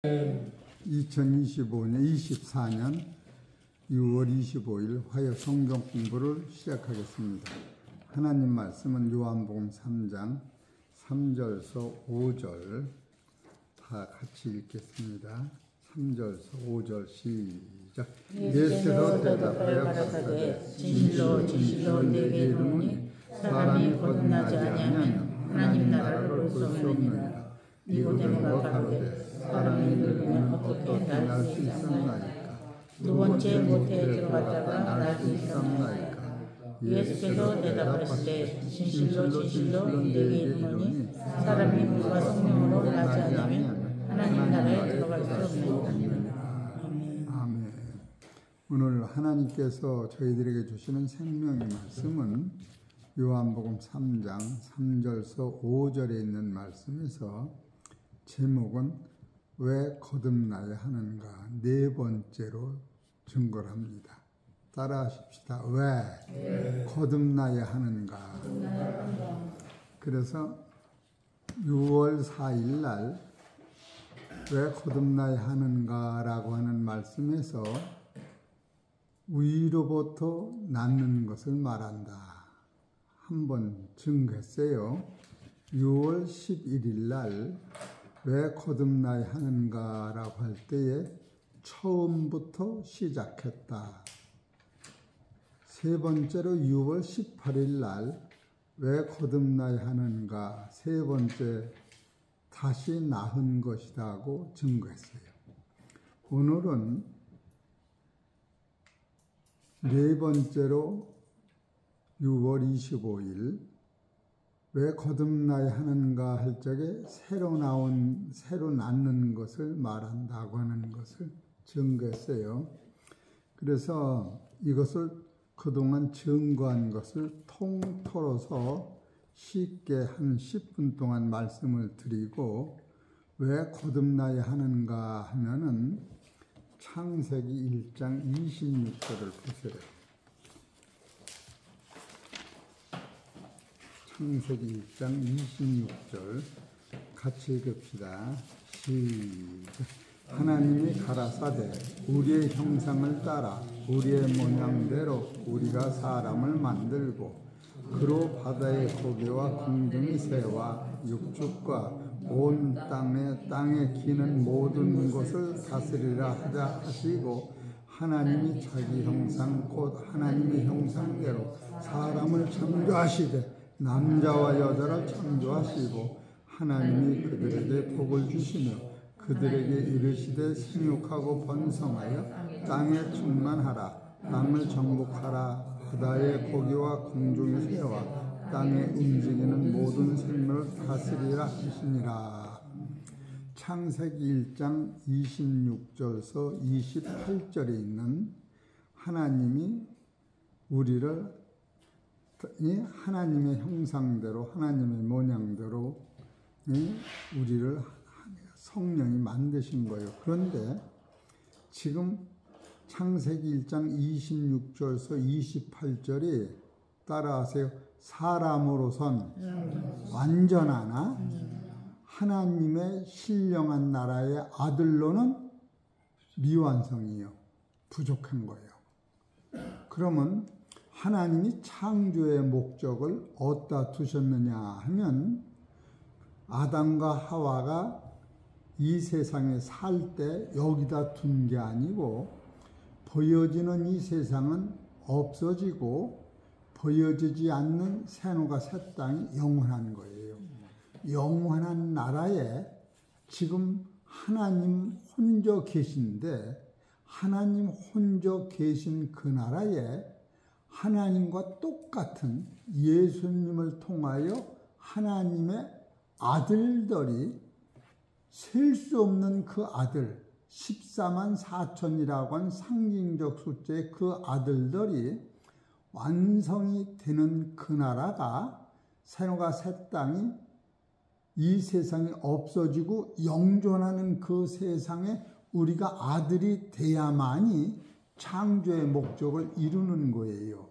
2025년 24년 6월 25일 화요 성경 공부를 시작하겠습니다. 하나님 말씀은 요한복음 3장 3절서 5절 다 같이 읽겠습니다. 3절서 5절 시작. 예수께서 대답하여 가라사대 진실로 진실로 내게 이르노니 사람이 거듭나지 아니하면 하나님 나라를 볼 수 없느니라. 니고데모가 가로되 사람이 늙으면 어떻게 날 수 있었나이까? 두 번째 모태에 들어갔다가 날 수 있었나이까? 예수께서 대답하시되 진실로 진실로 내게 이르노니 사람이 물과 성령으로 나지 아니하면 하나님 나라에 들어갈 수 없느니라. 아멘. 오늘 하나님께서 저희들에게 주시는 생명의 말씀은 요한복음 3장 3절서 5절에 있는 말씀에서 제목은 왜 거듭나야 하는가 네 번째로 증거를 합니다. 따라하십시다. 왜 거듭나야 하는가. 그래서 6월 4일 날 왜 거듭나야 하는가 라고 하는 말씀에서 위로부터 낳는 것을 말한다. 한번 증거했어요. 6월 11일 날 왜 거듭나야 하는가 라고 할 때에 처음부터 시작했다. 세 번째로 6월 18일 날 왜 거듭나야 하는가 세 번째 다시 낳은 것이다 하고 증거했어요. 오늘은 네 번째로 6월 25일 왜 거듭나야 하는가 할 적에 새로 낳는 것을 말한다고 하는 것을 증거했어요. 그래서 이것을 그동안 증거한 것을 통틀어서 쉽게 한 10분 동안 말씀을 드리고 왜 거듭나야 하는가 하면은 창세기 1장 26절을 보세요. 창세기 1장 26절 같이 읽읍시다. 시작. 하나님이 가라사대 우리의 형상을 따라 우리의 모양대로 우리가 사람을 만들고 그로 바다의 고기와 궁둥이 새와 육축과 온 땅에 기는 모든 것을 다스리라 하자 하시고 하나님이 자기 형상 곧 하나님의 형상대로 사람을 창조하시되 남자와 여자를 창조하시고 하나님이 그들에게 복을 주시며 그들에게 이르시되 생육하고 번성하여 땅에 충만하라. 땅을 정복하라. 바다의 고기와 공중의 새와 땅에 움직이는 모든 생물을 다스리라 하시니라. 창세기 1장 26절서 28절에 있는 하나님이 우리를 하나님의 형상대로 하나님의 모양대로 우리를 성령이 만드신 거예요. 그런데 지금 창세기 1장 26절서 28절이 따라하세요. 사람으로선 완전하나 하나님의 신령한 나라의 아들로는 미완성이요. 부족한 거예요. 그러면 하나님이 창조의 목적을 어디다 두셨느냐 하면 아담과 하와가 이 세상에 살 때 여기다 둔 게 아니고 보여지는 이 세상은 없어지고 보여지지 않는 새노가 새 땅이 영원한 거예요. 영원한 나라에 지금 하나님 혼자 계신데 하나님 혼자 계신 그 나라에 하나님과 똑같은 예수님을 통하여 하나님의 아들들이 셀 수 없는 그 아들 14만 4천이라고 한 상징적 숫자의 그 아들들이 완성이 되는 그 나라가 새노가 새 땅이 이 세상이 없어지고 영존하는 그 세상에 우리가 아들이 돼야만이 창조의 목적을 이루는 거예요.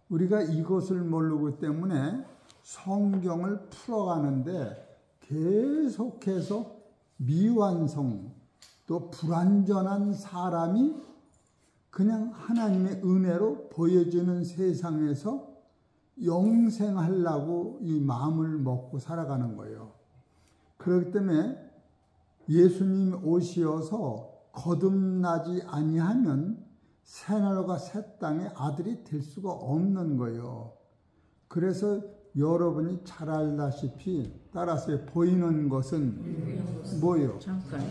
우리가 이것을 모르기 때문에 성경을 풀어가는데 계속해서 미완성 또 불완전한 사람이 그냥 하나님의 은혜로 보여지는 세상에서 영생하려고 이 마음을 먹고 살아가는 거예요. 그렇기 때문에 예수님 오시어서 거듭나지 아니하면 새하늘과 새 땅의 아들이 될 수가 없는 거예요. 그래서 여러분이 잘 알다시피 따라서 보이는 것은 뭐예요?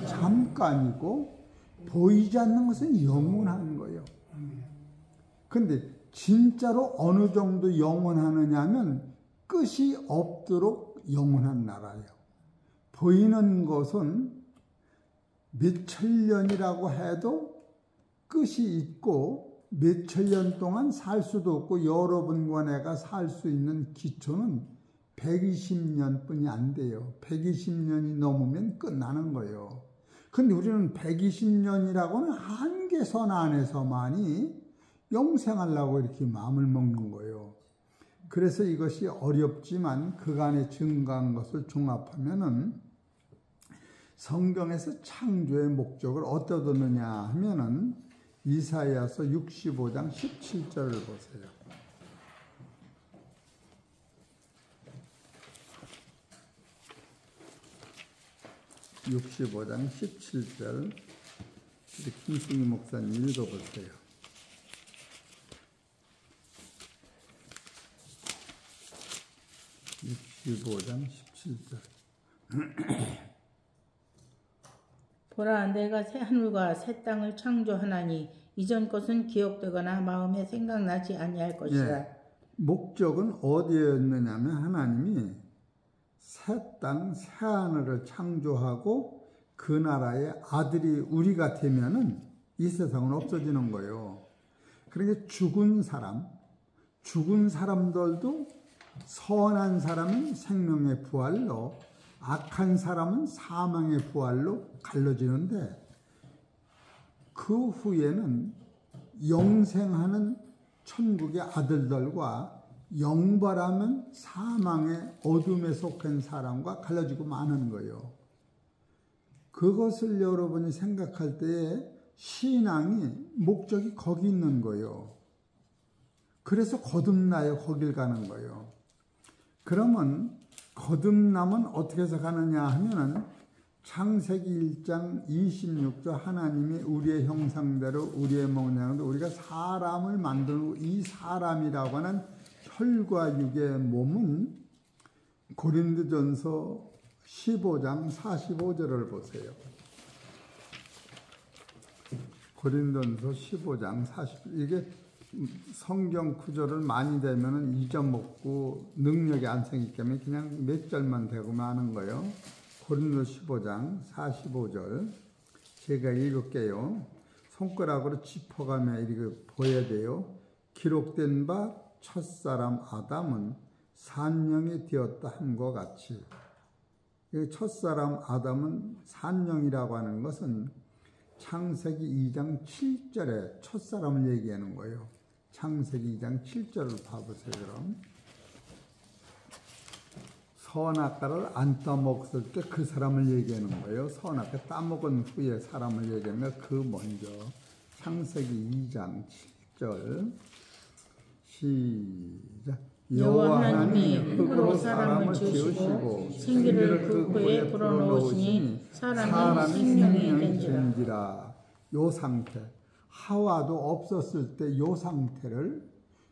잠깐이고 보이지 않는 것은 영원한 거예요. 근데 진짜로 어느 정도 영원하느냐 하면 끝이 없도록 영원한 나라예요. 보이는 것은 몇천 년이라고 해도 끝이 있고 몇천 년 동안 살 수도 없고 여러분과 내가 살 수 있는 기초는 120년 뿐이 안 돼요. 120년이 넘으면 끝나는 거예요. 근데 우리는 120년이라고는 한계선 안에서만이 영생하려고 이렇게 마음을 먹는 거예요. 그래서 이것이 어렵지만 그간에 증거한 것을 종합하면은 성경에서 창조의 목적을 어디다 두느냐 하면은 이사야서 65장 17절을 보세요. 65장 17절 우리 김승희 목사님 읽어보세요. (65장 17절) 보라, 내가 새 하늘과 새 땅을 창조하나니 이전 것은 기억되거나 마음에 생각나지 아니할 것이라. 예, 목적은 어디였느냐면 하나님이 새 땅, 새 하늘을 창조하고 그 나라의 아들이 우리가 되면은 이 세상은 없어지는 거예요. 그러니까 죽은 사람들도 선한 사람은 생명의 부활로, 악한 사람은 사망의 부활로 갈라지는데 그 후에는 영생하는 천국의 아들들과 영벌하면 사망의 어둠에 속한 사람과 갈라지고 마는 거예요. 그것을 여러분이 생각할 때에 신앙이 목적이 거기 있는 거예요. 그래서 거듭나요. 거길 가는 거예요. 그러면 거듭남은 어떻게 해서 가느냐 하면은 창세기 1장 26절 하나님이 우리의 형상대로 우리의 모양대로 우리가 사람을 만들고 이 사람이라고 하는 혈과 육의 몸은 고린도전서 15장 45절을 보세요. 고린도전서 15장 40절 이게 성경 구절을 많이 되면은 잊어먹고 능력이 안 생기기 때문에 그냥 몇 절만 되고 마는 거예요. 고린도 15장 45절 제가 읽을게요. 손가락으로 짚어가며 이렇게 보여야 돼요. 기록된 바 첫사람 아담은 산령이 되었다 함과 같이 첫사람 아담은 산령이라고 하는 것은 창세기 2장 7절에 첫사람을 얘기하는 거예요. 창세기 2장 7절을 봐보세요. 그럼 선악과를 안 따먹었을 때 그 사람을 얘기하는 거예요. 선악과 따먹은 후에 사람을 얘기하면 그 먼저 창세기 2장 7절 시작. 여호와 하나님이 흙으로 사람을 지으시고 생기를 그 코에 불어넣으시니 사람이 생명이 된지라. 요 상태 하와도 없었을 때 요 상태를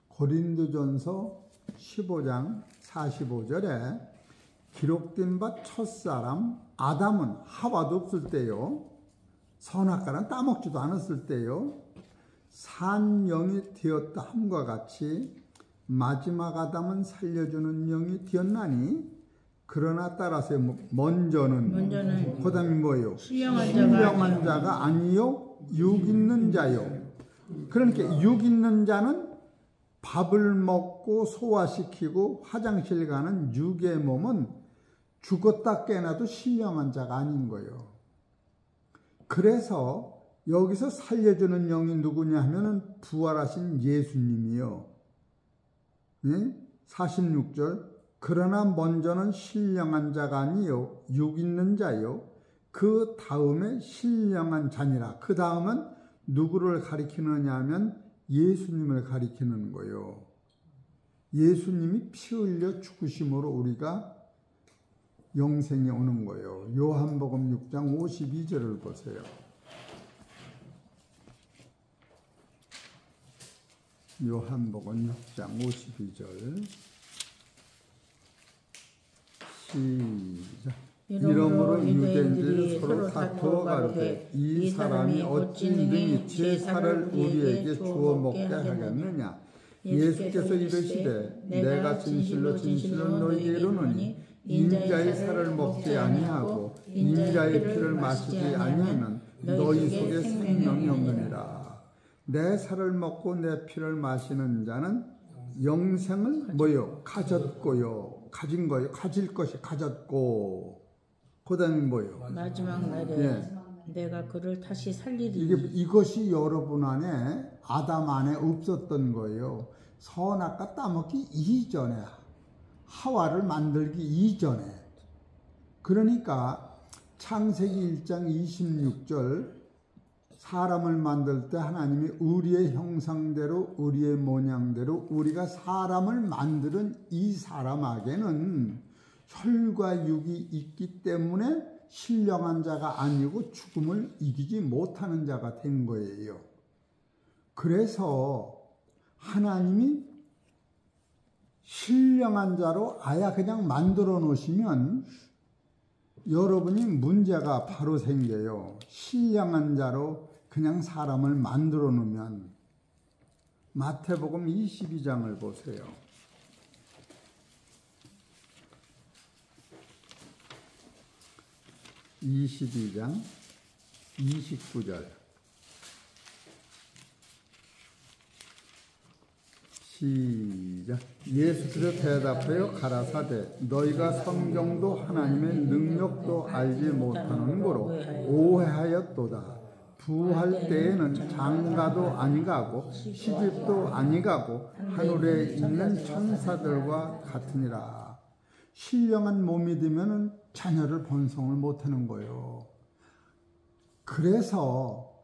고린도전서 15장 45절에 기록된 바 첫사람 아담은 하와도 없을 때요. 선악과는 따먹지도 않았을 때요. 산영이 되었다 함과 같이 마지막 아담은 살려주는 영이 되었나니 그러나 따라서 먼저는 그 다음에 뭐예요? 신령한 자가 아니요 육 있는 자요. 그러니까 육 있는 자는 밥을 먹고 소화시키고 화장실 가는 육의 몸은 죽었다 깨어나도 신령한 자가 아닌 거예요. 그래서 여기서 살려주는 영이 누구냐 하면은 부활하신 예수님이요. 46절 그러나 먼저는 신령한 자가 아니요 육 있는 자요 그 다음에 신령한 자니라. 그 다음은 누구를 가리키느냐 하면 예수님을 가리키는 거예요. 예수님이 피 흘려 죽으심으로 우리가 영생에 오는 거예요. 요한복음 6장 52절을 보세요. 요한복음 6장 52절 시작. 이러므로 유대인들이 서로 다투어 가로되 이 사람이 어찌 능히 제 살을 우리에게 주어 먹게 하겠느냐. 예수께서 이르시되 내가 진실로 진실로 너희에게 이르노니 인자의 살을 먹지 아니하고 인자의 피를 마시지 아니하면 너희 속에 생명이 없느니라. 내 살을 먹고 내 피를 마시는 자는 영생을 뭐요? 가졌고요. 가진 거요. 가질 것이 가졌고. 그 다음에 뭐요? 마지막 날에 내가 그를 다시 살리리니. 이것이 여러분 안에 아담 안에 없었던 거예요. 선악과 따먹기 이전에, 하와를 만들기 이전에. 그러니까 창세기 1장 26절 사람을 만들 때 하나님이 우리의 형상대로 우리의 모양대로 우리가 사람을 만드는 이 사람에게는 혈과 육이 있기 때문에 신령한 자가 아니고 죽음을 이기지 못하는 자가 된 거예요. 그래서 하나님이 신령한 자로 아예 그냥 만들어 놓으시면 여러분이 문제가 바로 생겨요. 신령한 자로 그냥 사람을 만들어 놓으면. 마태복음 22장을 보세요. 22장 29절 시작. 예수께서 대답하여 가라사대 너희가 성경도 하나님의 능력도 알지 못하는 거로 오해하였도다. 부활 때에는 장가도 아니가고 시집도 아니가고 하늘에 있는 천사들과 같으니라. 신령한 몸이 되면 자녀를 번성을 못하는 거예요. 그래서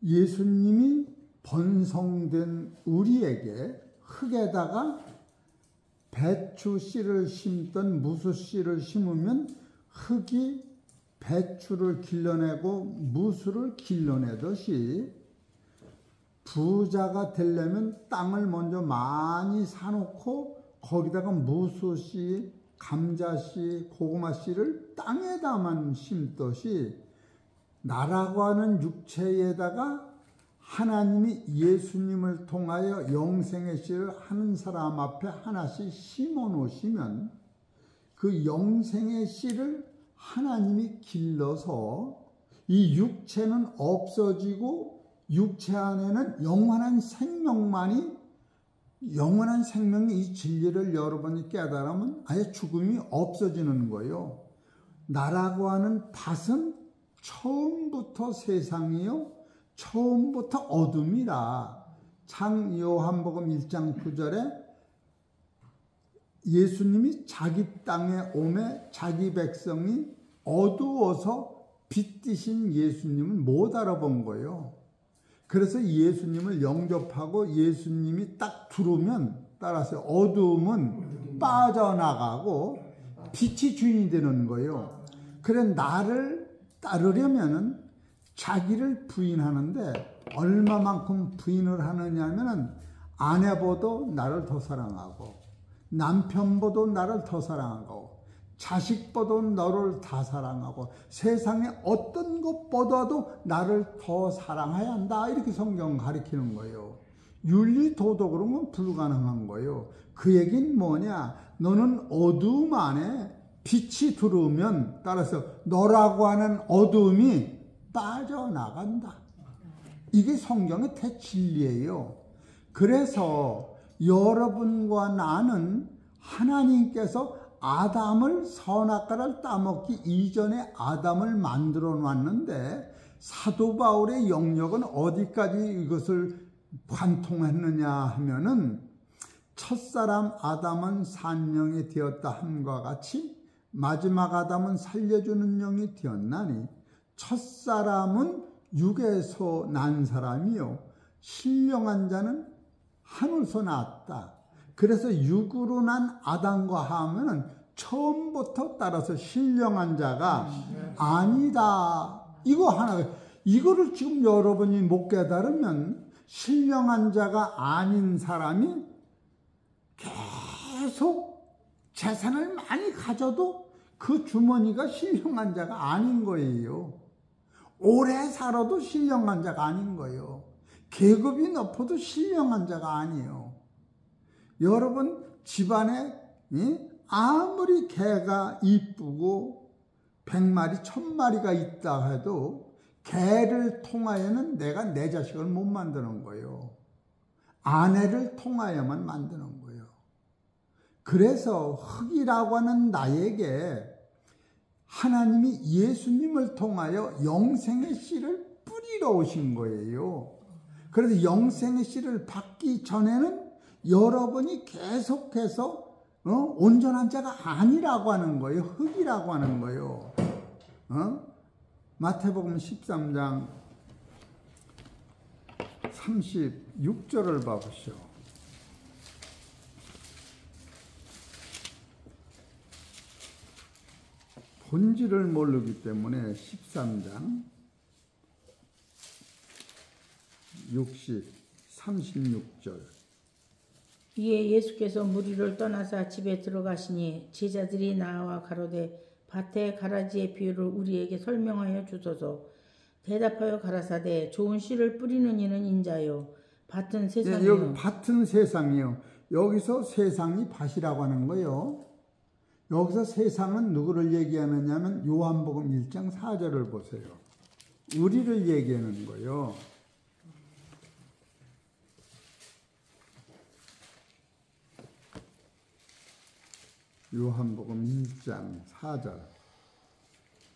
예수님이 번성된 우리에게 흙에다가 배추 씨를 심던 무수 씨를 심으면 흙이 배추를 길러내고 무수를 길러내듯이 부자가 되려면 땅을 먼저 많이 사놓고 거기다가 무수씨, 감자씨, 고구마씨를 땅에다만 심듯이 나라고 하는 육체에다가 하나님이 예수님을 통하여 영생의 씨를 하는 사람 앞에 하나씩 심어 놓으시면 그 영생의 씨를 하나님이 길러서 이 육체는 없어지고 육체 안에는 영원한 생명이 이 진리를 여러분이 깨달으면 아예 죽음이 없어지는 거예요. 나라고 하는 밭은 처음부터 세상이요, 처음부터 어둠이라. 요한복음 1장 9절에 예수님이 자기 땅에 오매 자기 백성이 어두워서 빛이신 예수님을 못 알아본 거예요. 그래서 예수님을 영접하고 예수님이 딱 들어오면 따라서 어두움은 빠져나가고 빛이 주인이 되는 거예요. 그래 나를 따르려면은 자기를 부인하는데 얼마만큼 부인을 하느냐면은 아내보다 나를 더 사랑하고 남편보다 나를 더 사랑하고 자식보다 너를 다 사랑하고 세상에 어떤 것보다도 나를 더 사랑해야 한다. 이렇게 성경 가르치는 거예요. 윤리 도덕으로는 불가능한 거예요. 그 얘기는 뭐냐? 너는 어두움 안에 빛이 들어오면 따라서 너라고 하는 어두움이 빠져나간다. 이게 성경의 대진리예요. 그래서 여러분과 나는 하나님께서 아담을 선악과를 따먹기 이전에 아담을 만들어 놨는데 사도 바울의 영역은 어디까지 이것을 관통했느냐 하면은 첫사람 아담은 산령이 되었다 함과 같이 마지막 아담은 살려주는 영이 되었나니 첫사람은 육에서 난 사람이요 신령한 자는 하늘에서 나왔다. 그래서 육으로 난 아담과 하와는 처음부터 따라서 신령한 자가 아니다. 이거 하나, 이거를 지금 여러분이 못 깨달으면 신령한 자가 아닌 사람이 계속 재산을 많이 가져도 그 주머니가 신령한 자가 아닌 거예요. 오래 살아도 신령한 자가 아닌 거예요. 계급이 높아도 신령한 자가 아니에요. 여러분 집안에 아무리 개가 이쁘고 100마리, 1000마리가 있다 해도 개를 통하여는 내가 내 자식을 못 만드는 거예요. 아내를 통하여만 만드는 거예요. 그래서 흙이라고 하는 나에게 하나님이 예수님을 통하여 영생의 씨를 뿌리러 오신 거예요. 그래서 영생의 씨를 받기 전에는 여러분이 계속해서 온전한 자가 아니라고 하는 거예요. 흙이라고 하는 거예요. 마태복음 13장 36절을 봐보시오. 본질을 모르기 때문에 13장 36절. 이에 예수께서 무리를 떠나사 집에 들어가시니 제자들이 나와 가로되 밭의 가라지의 비유를 우리에게 설명하여 주소서. 대답하여 가라사대 좋은 씨를 뿌리는 이는 인자요 밭은 세상이요. 여기 밭은 세상이요. 여기서 세상이 밭이라고 하는 거예요. 여기서 세상은 누구를 얘기하느냐면 요한복음 1장 4절을 보세요. 우리를 얘기하는 거예요. 요한복음 1장 4절.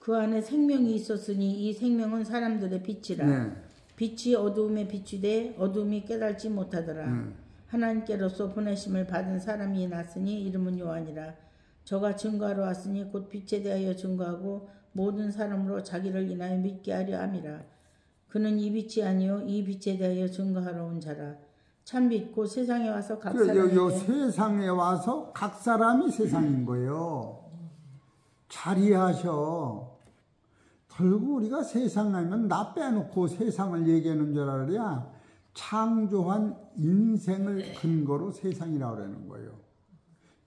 그 안에 생명이 있었으니 이 생명은 사람들의 빛이라. 네. 빛이 어두움에 비추되 어두움이 깨달지 못하더라. 하나님께로서 보내심을 받은 사람이 났으니 이름은 요한이라. 저가 증거하러 왔으니 곧 빛에 대하여 증거하고 모든 사람으로 자기를 인하여 믿게 하려 함이라. 그는 이 빛이 아니요 이 빛에 대하여 증거하러 온 자라. 참빛 곧 세상에 와서 각 사람에게 세상에 와서 각 사람이 세상인 거예요. 잘 이해하셔. 결국 우리가 세상 하면 나 빼놓고 세상을 얘기하는 줄 알아야 창조한 인생을 근거로 세상이라고 그러는 거예요.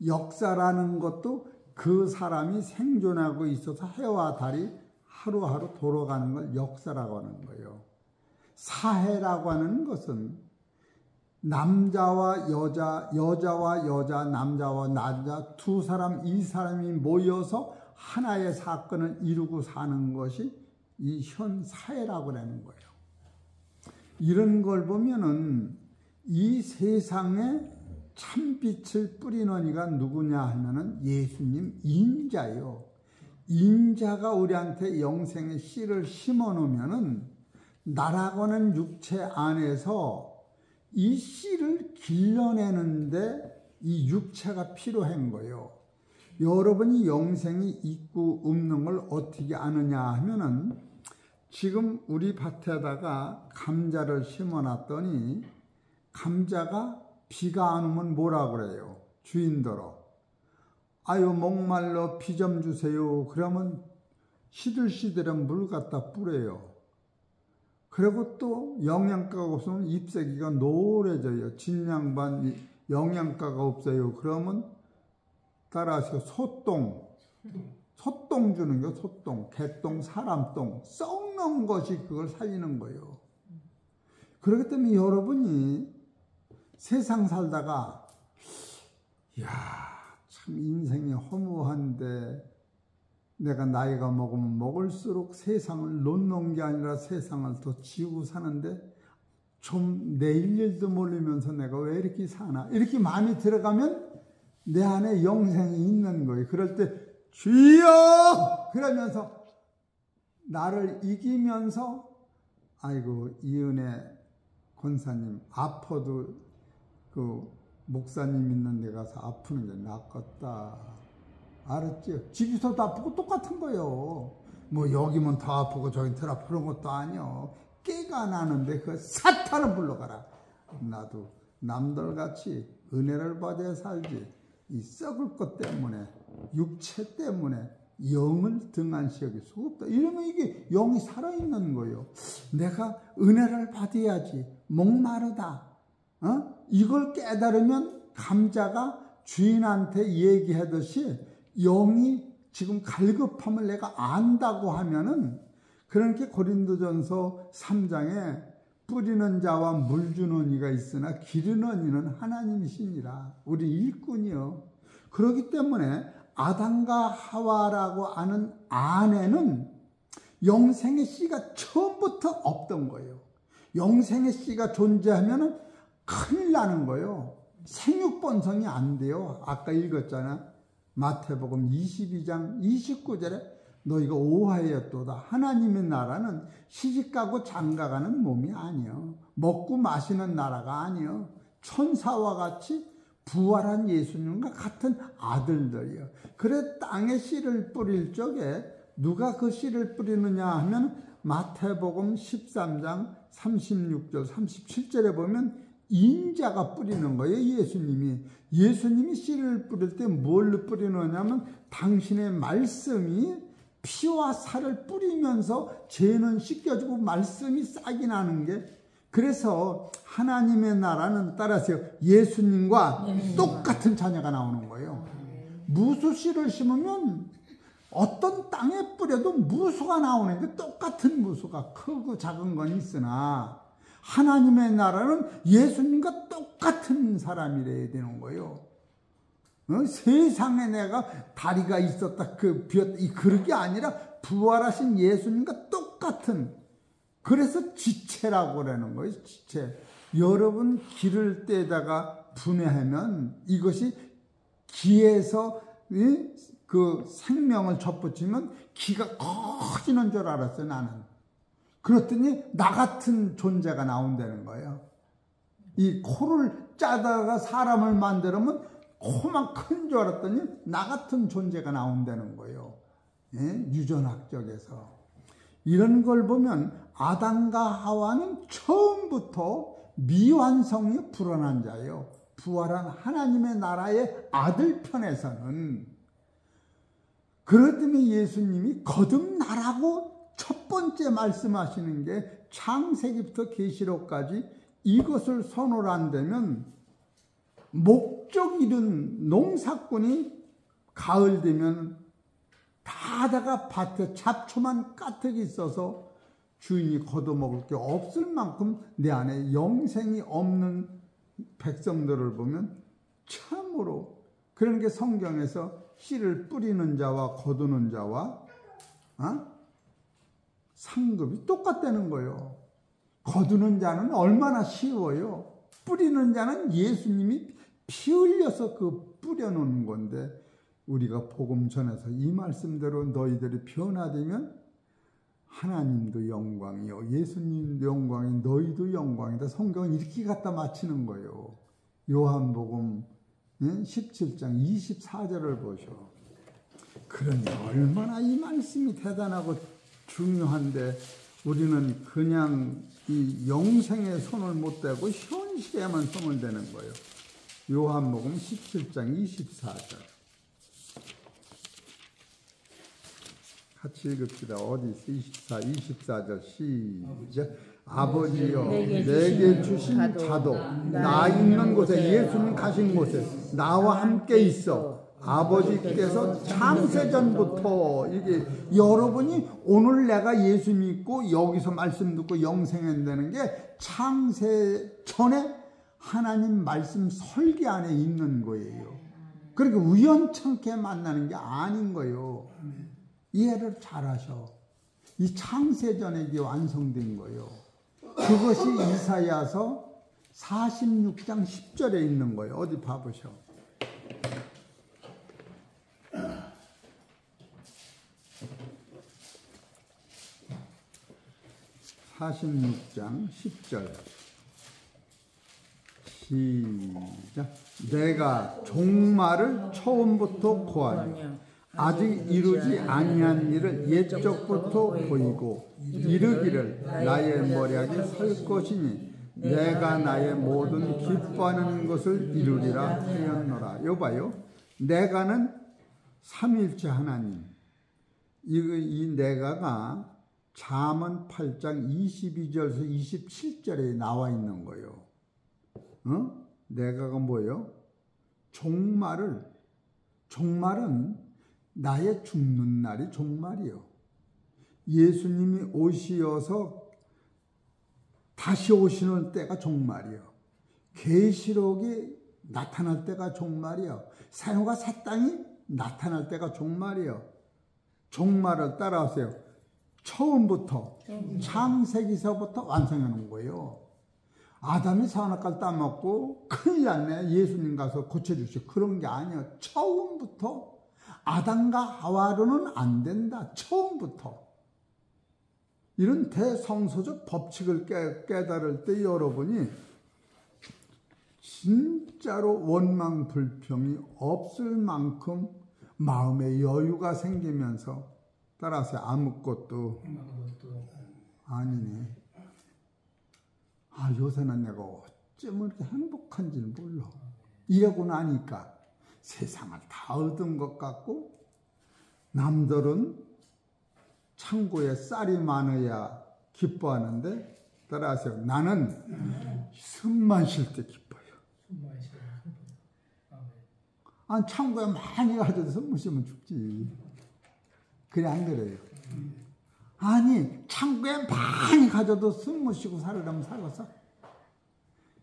역사라는 것도 그 사람이 생존하고 있어서 해와 달이 하루하루 돌아가는 걸 역사라고 하는 거예요. 사회라고 하는 것은 남자와 여자, 여자와 여자, 남자와 남자 두 사람, 이 사람이 모여서 하나의 사건을 이루고 사는 것이 이 현 사회라고 하는 거예요. 이런 걸 보면은 이 세상에 참빛을 뿌리는 이가 누구냐 하면은 예수님 인자요. 인자가 우리한테 영생의 씨를 심어 놓으면은 나라고 하는 육체 안에서 이 씨를 길러내는데 이 육체가 필요한 거예요. 여러분이 영생이 있고 없는 걸 어떻게 아느냐 하면은 지금 우리 밭에다가 감자를 심어 놨더니 감자가 비가 안 오면 뭐라 그래요? 주인더러. 아유 목말라 비 좀 주세요. 그러면 시들시들한 물 갖다 뿌려요. 그리고 또 영양가가 없으면 잎새기가 노래져요. 진양반 영양가가 없어요. 그러면 따라서 소똥 주는 거 소똥, 개똥, 사람똥 썩는 것이 그걸 살리는 거예요. 그렇기 때문에 여러분이 세상 살다가 야, 참 인생이 허무한데 내가 나이가 먹으면 먹을수록 세상을 놓는 게 아니라 세상을 더 지우고 사는데 좀 내일 일도 모르면서 내가 왜 이렇게 사나 이렇게 마음이 들어가면 내 안에 영생이 있는 거예요. 그럴 때 주여 그러면서 나를 이기면서 아이고 이은혜 권사님 아파도 그 목사님 있는 데 가서 아프는 게 낫겠다. 알았죠? 집에서도 아프고 똑같은 거예요. 뭐 여기면 더 아프고 저기 덜 아프고 그런 것도 아니요. 깨가 나는데 그 사탄을 불러가라. 나도 남들같이 은혜를 받아야 살지. 이 썩을 것 때문에, 육체 때문에 영을 등한시 여길 수가 없다. 이러면 이게 영이 살아있는 거예요. 내가 은혜를 받아야지. 목마르다. 이걸 깨달으면 감자가 주인한테 얘기하듯이 영이 지금 갈급함을 내가 안다고 하면은, 그렇게 고린도전서 3장에 뿌리는 자와 물 주는 이가 있으나 기르는 이는 하나님이시니라. 우리 일꾼이요. 그렇기 때문에 아담과 하와라고 하는 아내는 영생의 씨가 처음부터 없던 거예요. 영생의 씨가 존재하면 큰일 나는 거예요. 생육번성이 안 돼요. 아까 읽었잖아. 마태복음 22장 29절에 너희가 오하였도다. 하나님의 나라는 시집가고 장가가는 몸이 아니요. 먹고 마시는 나라가 아니요. 천사와 같이 부활한 예수님과 같은 아들들이요. 그래 땅에 씨를 뿌릴 적에 누가 그 씨를 뿌리느냐 하면 마태복음 13장 36절 37절에 보면 인자가 뿌리는 거예요. 예수님이 씨를 뿌릴 때 뭘 뿌리느냐면 당신의 말씀이 피와 살을 뿌리면서 죄는 씻겨지고 말씀이 싹이 나는 게, 그래서 하나님의 나라는 따라서 예수님과 똑같은 자녀가 나오는 거예요. 무수 씨를 심으면 어떤 땅에 뿌려도 무수가 나오는데 똑같은 무수가 크고 작은 건 있으나 하나님의 나라는 예수님과 똑같은 사람이래야 되는 거예요. 세상에 내가 다리가 있었다, 그런 게 아니라 부활하신 예수님과 똑같은, 그래서 지체라고 그러는 거예요. 지체. 여러분 기를 때다가 분해하면 이것이 기에서 그 생명을 접붙이면 기가 커지는 줄 알았어요, 나는. 그랬더니 나 같은 존재가 나온다는 거예요. 이 코를 짜다가 사람을 만들면 코만 큰 줄 알았더니 나 같은 존재가 나온다는 거예요. 유전학적에서. 이런 걸 보면 아담과 하와는 처음부터 미완성이 불어난 자예요. 부활한 하나님의 나라의 아들 편에서는. 그렇기 때문에 예수님이 거듭나라고 첫 번째 말씀하시는 게 창세기부터 계시록까지 이것을 선언을 한다면, 목적 잃은 농사꾼이 가을 되면 다다가 밭에 잡초만 가득 있어서 주인이 걷어먹을 게 없을 만큼 내 안에 영생이 없는 백성들을 보면 참으로, 그런 게 성경에서 씨를 뿌리는 자와 거두는 자와 상급이 똑같다는 거예요. 거두는 자는 얼마나 쉬워요. 뿌리는 자는 예수님이 피 흘려서 그 뿌려놓는 건데, 우리가 복음 전해서 이 말씀대로 너희들이 변화되면 하나님도 영광이요, 예수님도 영광이, 너희도 영광이다. 성경은 이렇게 갖다 마치는 거예요. 요한복음 17장 24절을 보셔. 그러니 얼마나 이 말씀이 대단하고 중요한데 우리는 그냥 이 영생에 손을 못 대고 현실에만 손을 대는 거예요. 요한복음 17장 24절 같이 읽읍시다. 어디 있어? 24절 시작. 아버지여 내게 주신 자도 나 있는 곳에, 예수님 가신 곳에 나와 함께 있어. 아버지께서 창세전부터, 이게 여러분이 오늘 내가 예수 믿고 여기서 말씀 듣고 영생한다는 게 창세전에 하나님 말씀 설계 안에 있는 거예요. 그러니까 우연찮게 만나는 게 아닌 거예요. 이해를 잘 하셔. 이 창세전에 이게 완성된 거예요. 그것이 이사야서 46장 10절에 있는 거예요. 어디 봐보셔. 46장 10절 시작. 내가 종말을 처음부터 고하며 아직 이루지 아니한 일을 옛적부터 보이고 이르기를 나의 모략이 설 것이니 내가 나의 모든 기뻐하는 것을 이루리라 하였노라. 여봐요. 내가는 삼위일체 하나님. 이 내가가 잠언 8장 22절에서 27절에 나와 있는 거예요. 내가가 뭐예요? 종말은 나의 죽는 날이 종말이요. 예수님이 오시어서 다시 오시는 때가 종말이요. 계시록이 나타날 때가 종말이요. 새하늘과 새 땅이 나타날 때가 종말이요. 종말을 따라하세요. 처음부터 창세기서부터 완성하는 거예요. 아담이 선악과를 따먹고 큰일 났네. 예수님 가서 고쳐주시오. 그런 게 아니에요. 처음부터 아담과 하와로는 안 된다. 처음부터. 이런 대성소적 법칙을 깨달을 때 여러분이 진짜로 원망 불평이 없을 만큼 마음의 여유가 생기면서 따라서 아무것도 아니네. 요새는 내가 어쩌면 이렇게 행복한지를 몰라. 이러고 나니까 세상을 다 얻은 것 같고, 남들은 창고에 쌀이 많아야 기뻐하는데, 따라하세요. 나는 숨만 쉴 때 기뻐요. 아니, 창고에 많이 가져도 숨 쉬면 죽지. 그래, 안 그래요? 아니, 창고에 많이 가져도 숨 쉬고 살으려면 살겠어?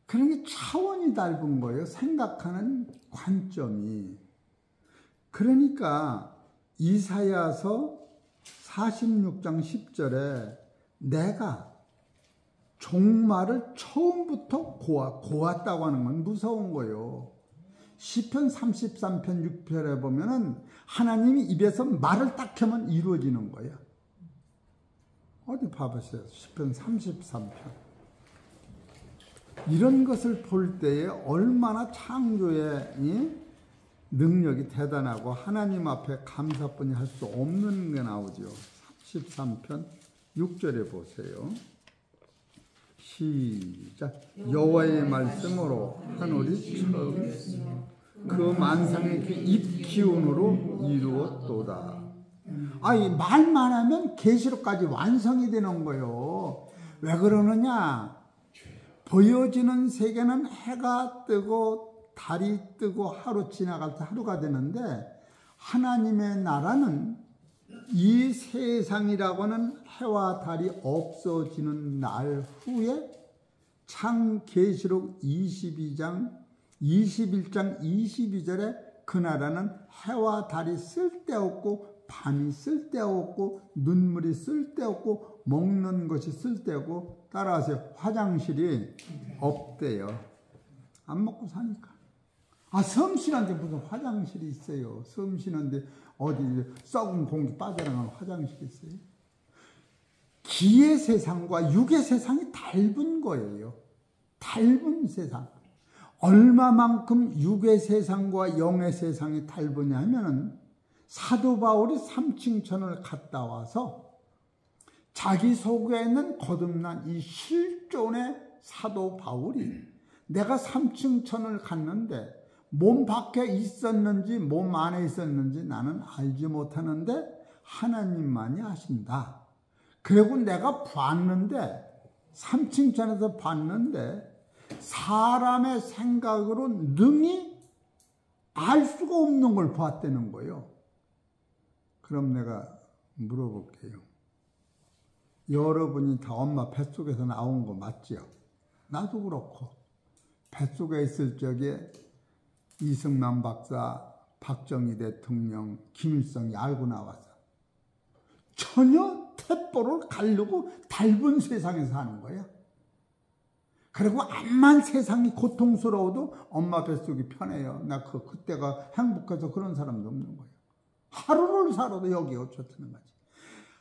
그런 게 차원이 다른 거예요. 생각하는 관점이. 그러니까 이사야서 46장 10절에 내가 종말을 처음부터 고았다고 하는 건 무서운 거예요. 시편 33편 6편에 보면은 하나님이 입에서 말을 딱 하면 이루어지는 거예요. 어디 봐보세요. 시편 33편. 이런 것을 볼 때에 얼마나 창조의 능력이 대단하고 하나님 앞에 감사뿐이 할 수 없는 게 나오죠. 33편 6절에 보세요. 시작. 여호와의 말씀으로 하늘이 처음 그 만상의 그 입 기운으로 이루었도다. 아니, 말만 하면 계시록까지 완성이 되는 거예요. 왜 그러느냐? 보여지는 세계는 해가 뜨고 달이 뜨고 하루 지나갈 때 하루가 되는데, 하나님의 나라는 이 세상이라고는 해와 달이 없어지는 날 후에 창계시록 21장 22절에 그 나라는 해와 달이 쓸데없고 밤이 쓸데없고 눈물이 쓸데없고 먹는 것이 쓸데없고, 따라하세요. 화장실이 없대요. 안 먹고 사니까. 섬 쉬는데 무슨 화장실이 있어요. 섬 쉬는데 어디 썩은 공기 빠져나가는 화장실이 있어요. 기의 세상과 육의 세상이 닮은 거예요. 닮은 세상. 얼마만큼 육의 세상과 영의 세상이 닮으냐 하면은, 사도 바울이 삼층천을 갔다 와서 자기 속에 있는 거듭난 이 실존의 사도 바울이 내가 삼층천을 갔는데 몸 밖에 있었는지 몸 안에 있었는지 나는 알지 못하는데 하나님만이 아신다. 그리고 내가 봤는데, 삼층천에서 봤는데 사람의 생각으로 능히 알 수가 없는 걸 봤다는 거예요. 그럼 내가 물어볼게요. 여러분이 다 엄마 뱃속에서 나온 거 맞죠? 나도 그렇고. 뱃속에 있을 적에 이승만 박사, 박정희 대통령, 김일성이 알고 나와서 전혀 태포를 가려고 닮은 세상에서 사는 거예요. 그리고 암만 세상이 고통스러워도 엄마 뱃속이 편해요. 나 그때가 행복해서 그런 사람도 없는 거예요. 하루를 살아도 여기 어쩌다는 거지.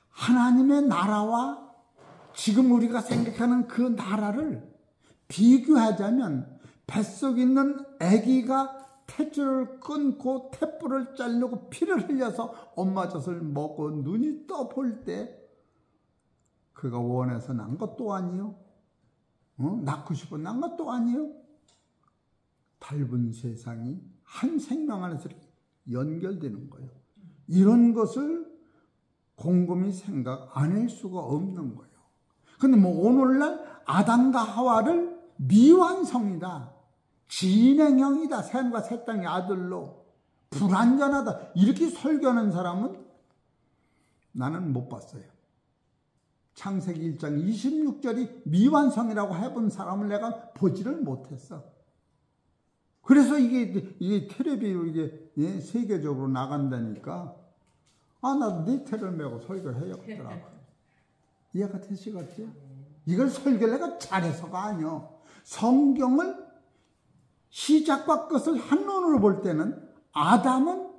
하나님의 나라와 지금 우리가 생각하는 그 나라를 비교하자면 뱃속에 있는 아기가 탯줄을 끊고 탯불을 자르고 피를 흘려서 엄마 젖을 먹고 눈이 떠 볼 때 그가 원해서 난 것도 아니요. 낳고 싶어 난 것도 아니요. 닮은 세상이 한 생명 안에서 연결되는 거예요. 이런 것을 곰곰이 생각 안 할 수가 없는 거예요. 근데 뭐 오늘날 아담과 하와를 미완성이다, 진행형이다, 샘과 새 땅의 아들로 불완전하다 이렇게 설교하는 사람은 나는 못 봤어요. 창세기 1장 26절이 미완성이라고 해본 사람을 내가 보지를 못했어. 그래서 이게 텔레비 이게 세계적으로 나간다니까 나도 네 텔을 메고 설교를 해야겠더라고. 이해가 되시겠지? 이걸 설교를 내가 잘해서가 아니요. 성경을 시작과 끝을 한눈으로 볼 때는 아담은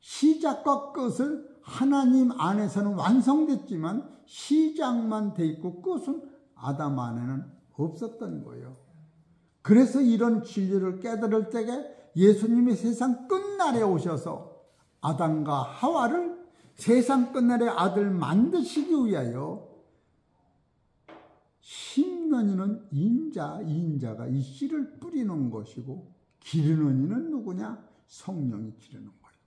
시작과 끝을 하나님 안에서는 완성됐지만 시작만 돼 있고 끝은 아담 안에는 없었던 거예요. 그래서 이런 진리를 깨달을 때에 예수님이 세상 끝날에 오셔서 아담과 하와를 세상 끝날의 아들 만드시기 위하여 심는 이는 인자가 이 씨를 뿌리는 것이고 기르는 이는 누구냐? 성령이 기르는 거예요.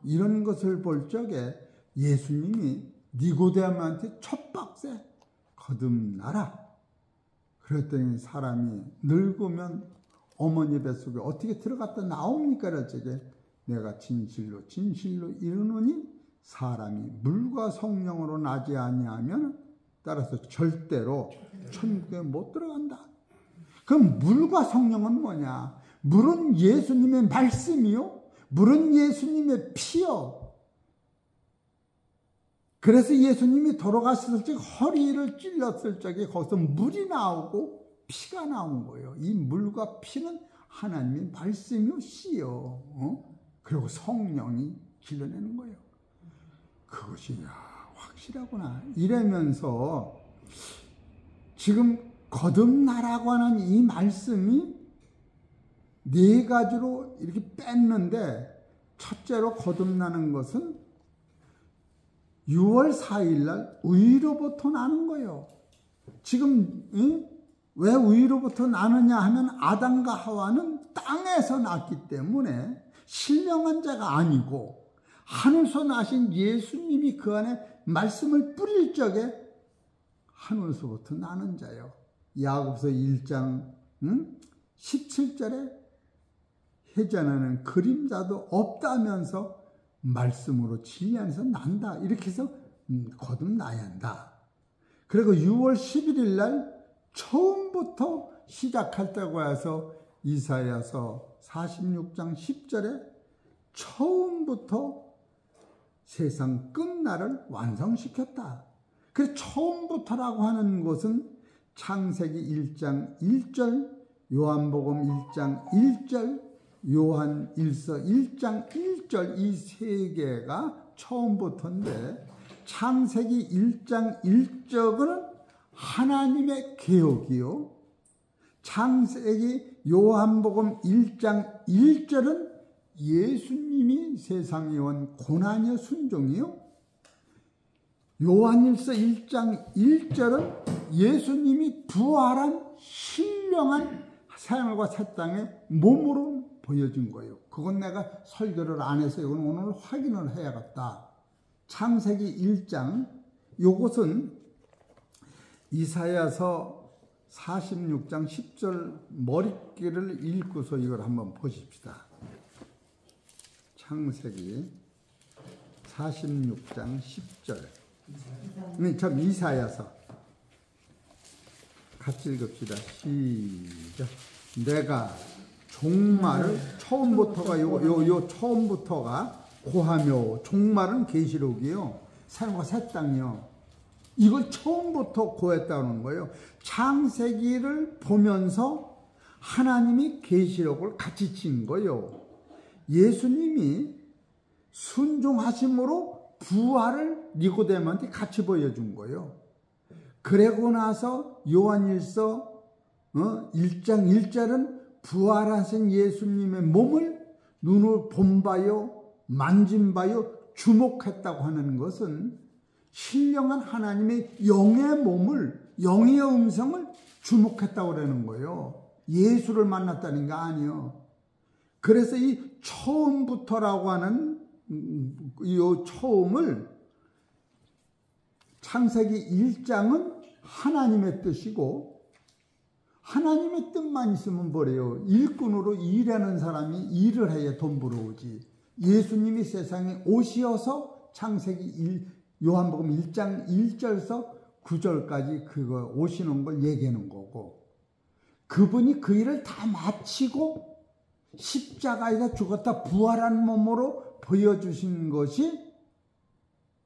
이런 것을 볼 적에 예수님이 니고데모한테 첫 박세 거듭나라. 그랬더니 사람이 늙으면 어머니 뱃속에 어떻게 들어갔다 나옵니까? 그랬더니 내가 진실로 이르노니 사람이 물과 성령으로 나지 아니하면 따라서 절대로 천국에 못 들어간다. 그럼 물과 성령은 뭐냐? 물은 예수님의 말씀이요, 물은 예수님의 피요. 그래서 예수님이 돌아가셨을 적 허리를 찔렀을 적에 거기서 물이 나오고 피가 나온 거예요. 이 물과 피는 하나님의 말씀이요, 씨요. 그리고 성령이 길러내는 거예요. 그것이 확실하구나. 이러면서 지금 거듭나라고 하는 이 말씀이 네 가지로 이렇게 뺐는데, 첫째로 거듭나는 것은 6월 4일 날 의로부터 나는 거예요. 지금 왜 의로부터 나느냐 하면 아담과 하와는 땅에서 났기 때문에 신령한 자가 아니고 하늘에서 나신 예수님이 그 안에 말씀을 뿌릴 적에 하늘에서부터 나는 자예요. 야고보서 1장 17절에 해전하는 그림자도 없다면서 말씀으로 진리 안에서 난다. 이렇게 해서 거듭나야 한다. 그리고 6월 11일 날 처음부터 시작할 때고 해서 이사야서 46장 10절에 처음부터 세상 끝날을 완성시켰다. 그래서 처음부터라고 하는 것은 창세기 1장 1절, 요한복음 1장 1절, 요한 1서 1장 1절 이 세 개가 처음부터인데, 창세기 1장 1절은 하나님의 계획이요, 창세기 요한복음 1장 1절은 예수님이 세상에 온 고난의 순종이요, 요한일서 1장 1절은 예수님이 부활한 신령한 생활과 새 땅의 몸으로 보여준 거예요. 그건 내가 설교를 안 해서 이건 오늘 확인을 해야겠다. 창세기 1장, 요것은 이사야서 46장 10절 머릿기를 읽고서 이걸 한번 보십시다. 창세기 46장 10절. 참 이사야서 같이 읽읍시다. 시작. 내가 종말을, 처음부터가 요 처음부터가 고하며, 종말은 계시록이요, 산과 새 땅이요. 이걸 처음부터 고했다는 거예요. 창세기를 보면서 하나님이 계시록을 같이 친 거예요. 예수님이 순종하심으로 부활을 니고데모한테 같이 보여준 거예요. 그러고 나서 요한일서 1장 1절은 부활하신 예수님의 몸을 눈을 본바요, 만진바요, 주목했다고 하는 것은 신령한 하나님의 영의 몸을, 영의 음성을 주목했다고 그러는 거예요. 예수를 만났다는 게 아니요. 그래서 이 처음부터라고 하는 이 처음을 창세기 1장은 하나님의 뜻이고, 하나님의 뜻만 있으면 뭐래요? 일꾼으로 일하는 사람이 일을 해야 돈 벌어오지. 예수님이 세상에 오시어서 창세기 요한복음 1장 1절에서 9절까지 그거 오시는 걸 얘기하는 거고, 그분이 그 일을 다 마치고 십자가에서 죽었다 부활한 몸으로 보여주신 것이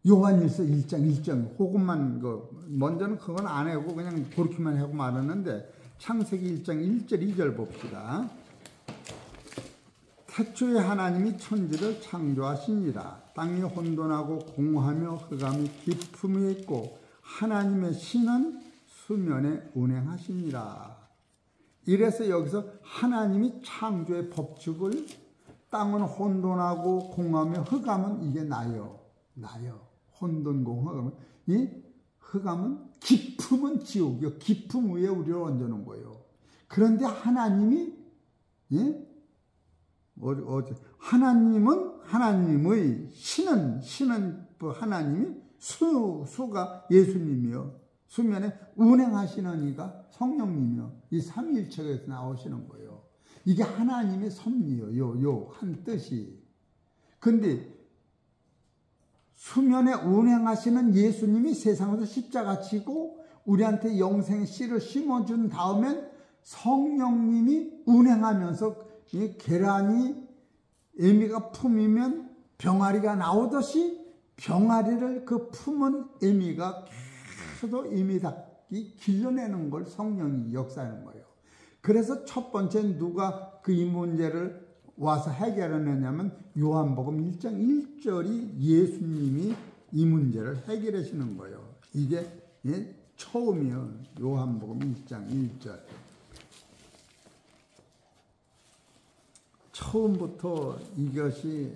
요한일서 1장 1절. 그것만 먼저는 그건 안 하고 그냥 그렇게만 하고 말았는데, 창세기 1장 1절 2절 봅시다. 태초에 하나님이 천지를 창조하시니라. 땅이 혼돈하고 공하며 흑암이 깊음이 있고 하나님의 신은 수면에 운행하시니라. 이래서 여기서 하나님이 창조의 법칙을, 땅은 혼돈하고 공하며 흑암은 이게 나요. 혼돈, 공, 흑암은. 이 흑암은 깊음은 지옥이요. 깊음 위에 우리를 얹어놓은 거예요. 그런데 하나님이, 하나님의 신은 하나님이 수가 예수님이요. 수면에 운행하시는 이가 성령님이요. 이 삼위일체에서 나오시는 거예요. 이게 하나님의 섭리요. 요 한 뜻이. 근데 수면에 운행하시는 예수님이 세상에서 십자가 지고 우리한테 영생의 씨를 심어준 다음엔 성령님이 운행하면서 이 계란이 애미가 품이면 병아리가 나오듯이 병아리를 그 품은 애미가 계속 애미 닭이 길러내는 걸 성령이 역사하는 거예요. 그래서 첫 번째 누가 그 이 문제를 와서 해결하느냐면 요한복음 1장 1절이 예수님이 이 문제를 해결하시는 거예요. 이게 처음이요. 요한복음 1장 1절. 처음부터 이것이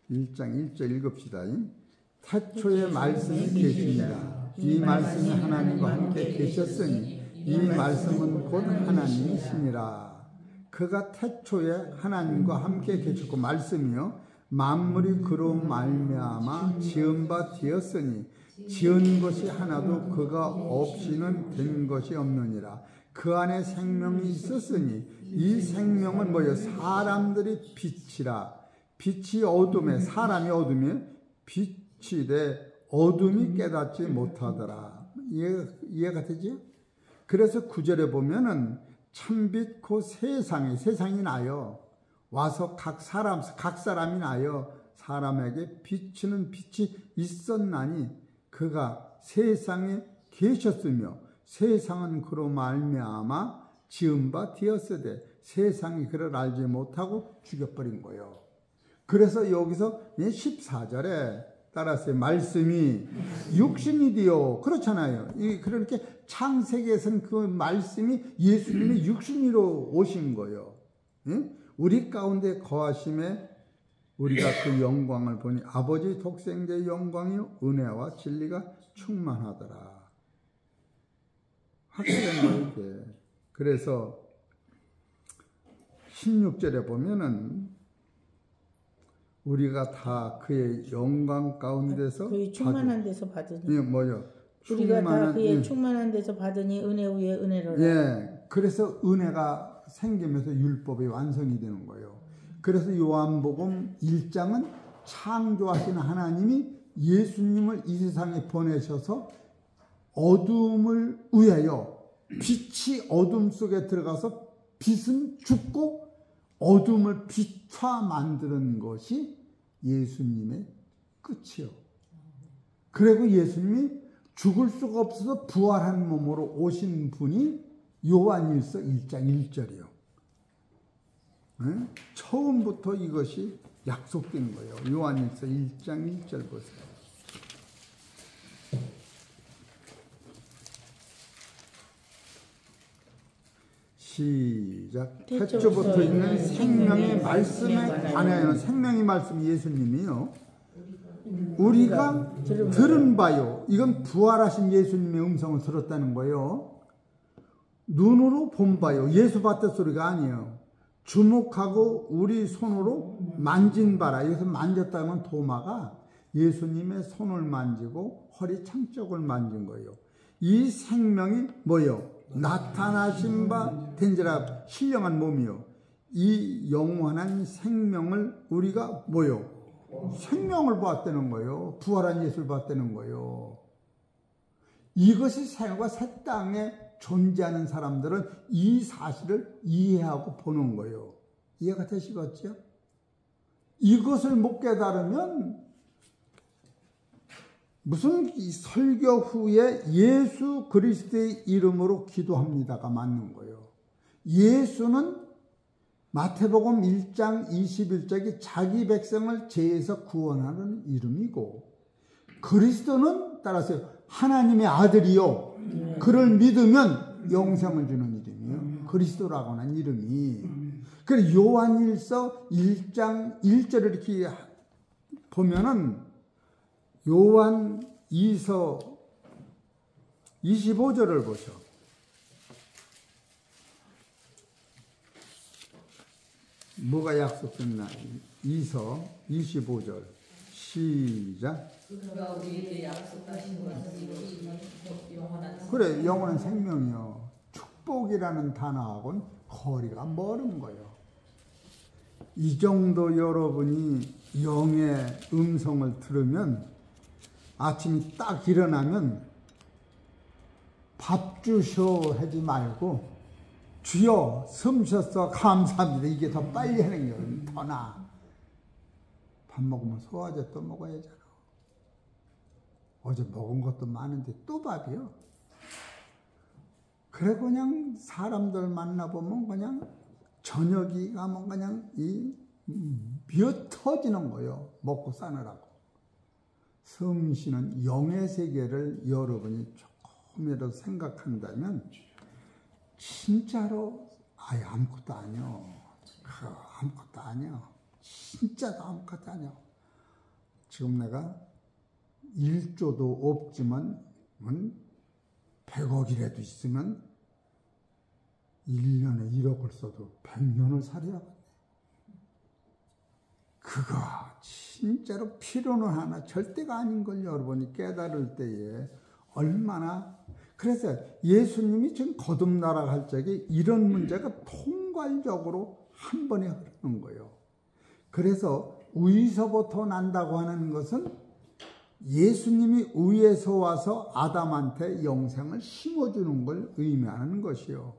(1장 1절) 읽읍시다. 태초에 말씀이 계시니라. 이 말씀이 하나님과 함께 계셨으니 이 말씀은 곧 하나님이시니라. 그가 태초에 하나님과 함께 계셨고, 말씀이요 만물이 그로 말미암아 지은 바 되었으니 지은 것이 하나도 그가 없이는 된 것이 없느니라. 그 안에 생명이 있었으니 이 생명은 뭐예요? 사람들이 빛이라. 빛이 어둠에, 사람이 어둠에, 빛이 돼 어둠이 깨닫지 못하더라. 이해가 되지? 그래서 9절에 보면은 참빛 곧 세상이 나요. 와서 각 사람이 나요. 사람에게 비치는 빛이 있었나니 그가 세상에 계셨으며 세상은 그로 말미암아 지은 바 되었으되 세상이 그를 알지 못하고 죽여버린 거예요. 그래서 여기서 14절에 따라서 말씀이 육신이 되어, 그렇잖아요. 그렇게 창세기에서는 그 말씀이 예수님이 육신으로 오신 거예요. 우리 가운데 거하심에 우리가 그 영광을 보니 아버지 독생자의 영광이요 은혜와 진리가 충만하더라. 확실한 거예요. 그래서 16절에 보면은 우리가 다 그의 영광 가운데서 그의 충만한 데서 받으니. 우리가 다 그의 충만한 데서 받으니 은혜 위에 은혜를. 예. 그래서 은혜가 생기면서 율법이 완성이 되는 거예요. 그래서 요한복음 1장은 창조하시는 하나님이 예수님을 이 세상에 보내셔서 어둠을 위하여, 빛이 어둠 속에 들어가서 빛은 죽고 어둠을 빛화 만드는 것이 예수님의 끝이요. 그리고 예수님이 죽을 수가 없어서 부활한 몸으로 오신 분이 요한일서 1장 1절이요. 처음부터 이것이 약속된 거예요. 요한일서 1장 1절 보세요. 시작. 태초부터 있는 생명의 말씀에 관하여는 생명의 말씀 예수님이요. 우리가 들은 바요. 이건 부활하신 예수님의 음성을 들었다는 거예요. 눈으로 본 바요. 예수 봤다 소리가 아니에요. 주목하고 우리 손으로 만진 바라. 여기서 만졌다는 도마가 예수님의 손을 만지고 허리 창쪽을 만진 거예요. 이 생명이 뭐요? 나타나신 바 된지라 신령한 몸이요. 이 영원한 생명을 우리가 뭐요? 생명을 봤다는 거예요. 부활한 예수를 봤다는 거예요. 이것이 생과 새 땅에 존재하는 사람들은 이 사실을 이해하고 보는 거예요. 이해가 되시겠죠? 이것을 못 깨달으면 무슨 설교 후에 예수 그리스도의 이름으로 기도합니다가 맞는 거예요. 예수는 마태복음 1장 21절이 자기 백성을 죄에서 구원하는 이름이고, 그리스도는 따라서 하나님의 아들이요, 그를 믿으면 영생을 주는 이름이요. 그리스도라고 하는 이름이. 그래서 요한일서 1장 1절을 이렇게 보면은 요한 2서 25절을 보셔. 뭐가 약속됐나? 2서 25절 시작. 그가 우리에게 약속하신 것은 이루시니 영원한 그래, 영원한 생명이요. 축복이라는 단어하고는 거리가 멀은 거예요. 이 정도 여러분이 영의 음성을 들으면 아침이 딱 일어나면 밥 주셔 하지 말고 주여 숨 쉬어서 감사합니다. 이게 더 빨리 하는 거예요. 더 나아. 밥 먹으면 소화제 또 먹어야잖아. 어제 먹은 것도 많은데 또 밥이요. 그래 그냥 사람들 만나보면 그냥 저녁이 가면 그냥 미어 터지는 거예요. 먹고 사느라고. 숨 쉬는 영의 세계를 여러분이 조금이라도 생각한다면 진짜로 아무것도 아니요. 아무것도 아니요. 진짜도 아무것도 아니요. 지금 내가 1조도 없지만 100억이라도 있으면 1년에 1억을 써도 100년을 살아야겠네. 그거 진짜로 필요는 하나 절대가 아닌 걸 여러분이 깨달을 때에 얼마나. 그래서 예수님이 지금 거듭나라할 적에 이런 문제가 통괄적으로 한 번에 흐르는 거예요. 그래서 위서부터 난다고 하는 것은 예수님이 위에서 와서 아담한테 영생을 심어주는 걸 의미하는 것이요.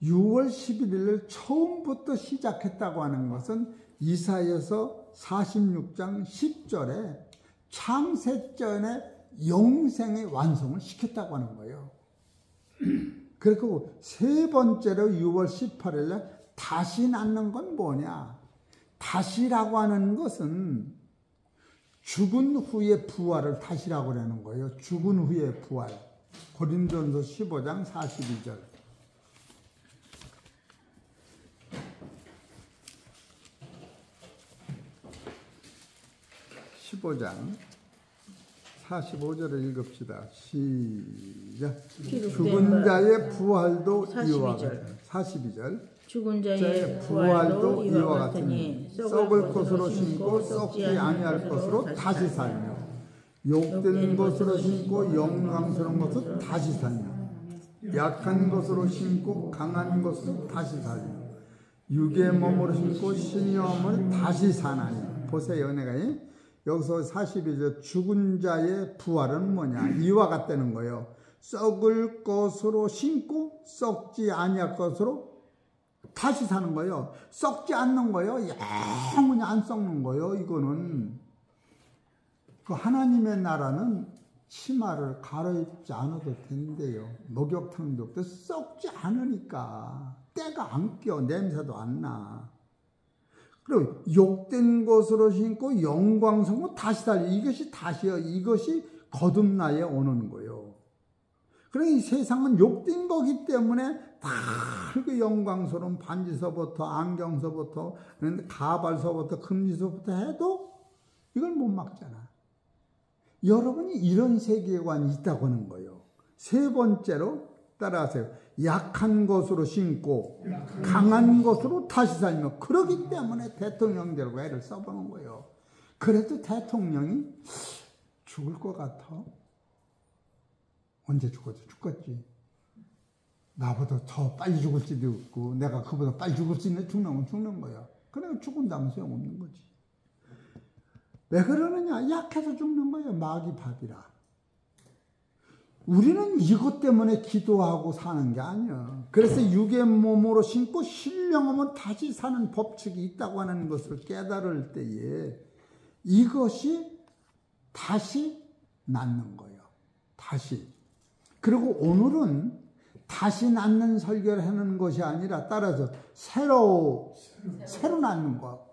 6월 11일 처음부터 시작했다고 하는 것은 이사야서 46장 10절에 창세전에 영생의 완성을 시켰다고 하는 거예요. 그리고 세 번째로 6월 18일에 다시 낳는 건 뭐냐? 다시라고 하는 것은 죽은 후의 부활을 다시라고 하는 거예요. 죽은 후의 부활. 고린도전서 15장 42절. 15장 45절을 읽읍시다. 시작. 죽은 자의 부활도 이와 같으니. 42절. 죽은 자의 부활도 이와 같으니 썩을 것으로 심고 썩지 아니할 것으로 다시 살며 욕된 것으로 심고 영광스러운 것으로 다시 살며 약한 것으로 심고 강한 것으로 다시 살며 육의 몸으로 심고 신의 몸으로 다시 사나니. 보세요. 내가 여기서 42절 죽은 자의 부활은 뭐냐? 이와 같다는 거예요. 썩을 것으로 심고 썩지 아니할 것으로 다시 사는 거예요. 썩지 않는 거예요. 영원히 안 썩는 거예요. 이거는 그 하나님의 나라는 치마를 갈아입지 않아도 된대요. 목욕탕도 없고 썩지 않으니까 때가 안 껴. 냄새도 안 나. 그리고 욕된 것으로 심고 영광스러운 다시 살려. 이것이 다시요. 이것이 거듭나에 오는 거예요. 그러니까 이 세상은 욕된 거기 때문에 다 그 영광스러운 반지서부터 안경서부터 가발서부터 금지서부터 해도 이걸 못 막잖아. 여러분이 이런 세계관이 있다고 하는 거예요. 세 번째로 따라하세요. 약한 것으로 신고 강한 것으로 다시 살며, 그러기 때문에 대통령들과 애를 써보는 거예요. 그래도 대통령이 죽을 것 같아. 언제 죽어도 죽겠지. 나보다 더 빨리 죽을 수도 있고 내가 그보다 빨리 죽을 수 있는 죽는 거야. 그러니까 죽은다면 소용없는 거지. 왜 그러느냐? 약해서 죽는 거예요. 마귀 밥이라. 우리는 이것 때문에 기도하고 사는 게 아니야. 그래서 육의 몸으로 신고 신령하면 다시 사는 법칙이 있다고 하는 것을 깨달을 때에 이것이 다시 낫는 거예요. 다시. 그리고 오늘은 다시 낫는 설교를 하는 것이 아니라 따라서 새로 낫는 거.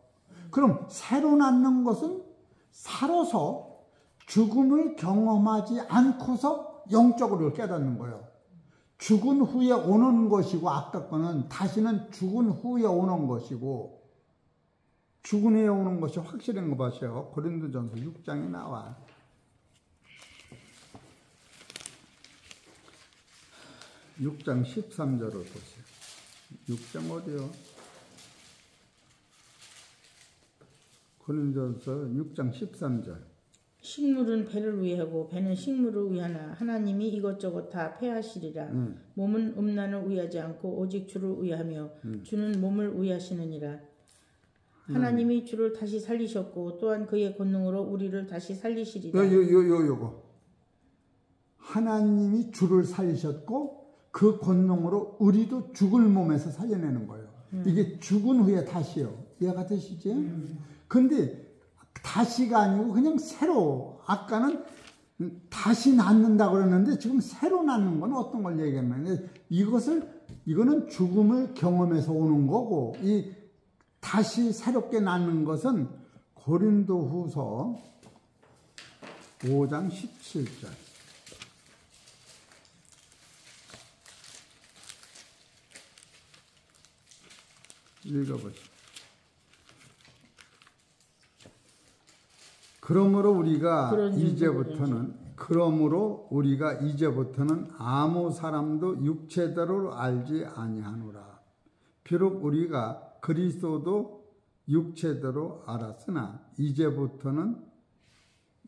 그럼 새로 낫는 것은 살아서 죽음을 경험하지 않고서 영적으로 깨닫는 거예요. 죽은 후에 오는 것이고, 아까 거는 다시는 죽은 후에 오는 것이고, 죽은 후에 오는 것이 확실한 거 보세요. 고린도전서 6장에 나와. 6장 13절을 보세요. 6장 어디요? 고린도전서 6장 13절. 식물은 배를 위하고 배는 식물을 위하나 하나님이 이것저것 다 폐하시리라. 몸은 음란을 위하지 않고 오직 주를 위하며 주는 몸을 위하시느니라. 하나님이 주를 다시 살리셨고 또한 그의 권능으로 우리를 다시 살리시리라. 요거. 하나님이 주를 살리셨고 그 권능으로 우리도 죽을 몸에서 살려내는 거예요. 이게 죽은 후에 다시요. 이해가 되시지? 근데 다시가 아니고 그냥 새로. 아까는 다시 낳는다고 그러는데 지금 새로 낳는 건 어떤 걸 얘기하면, 이거는 죽음을 경험해서 오는 거고, 이 다시 새롭게 낳는 것은 고린도후서 5장 17절. 읽어보시죠. 그러므로 우리가 이제부터는 아무 사람도 육체대로 알지 아니하노라. 비록 우리가 그리스도도 육체대로 알았으나 이제부터는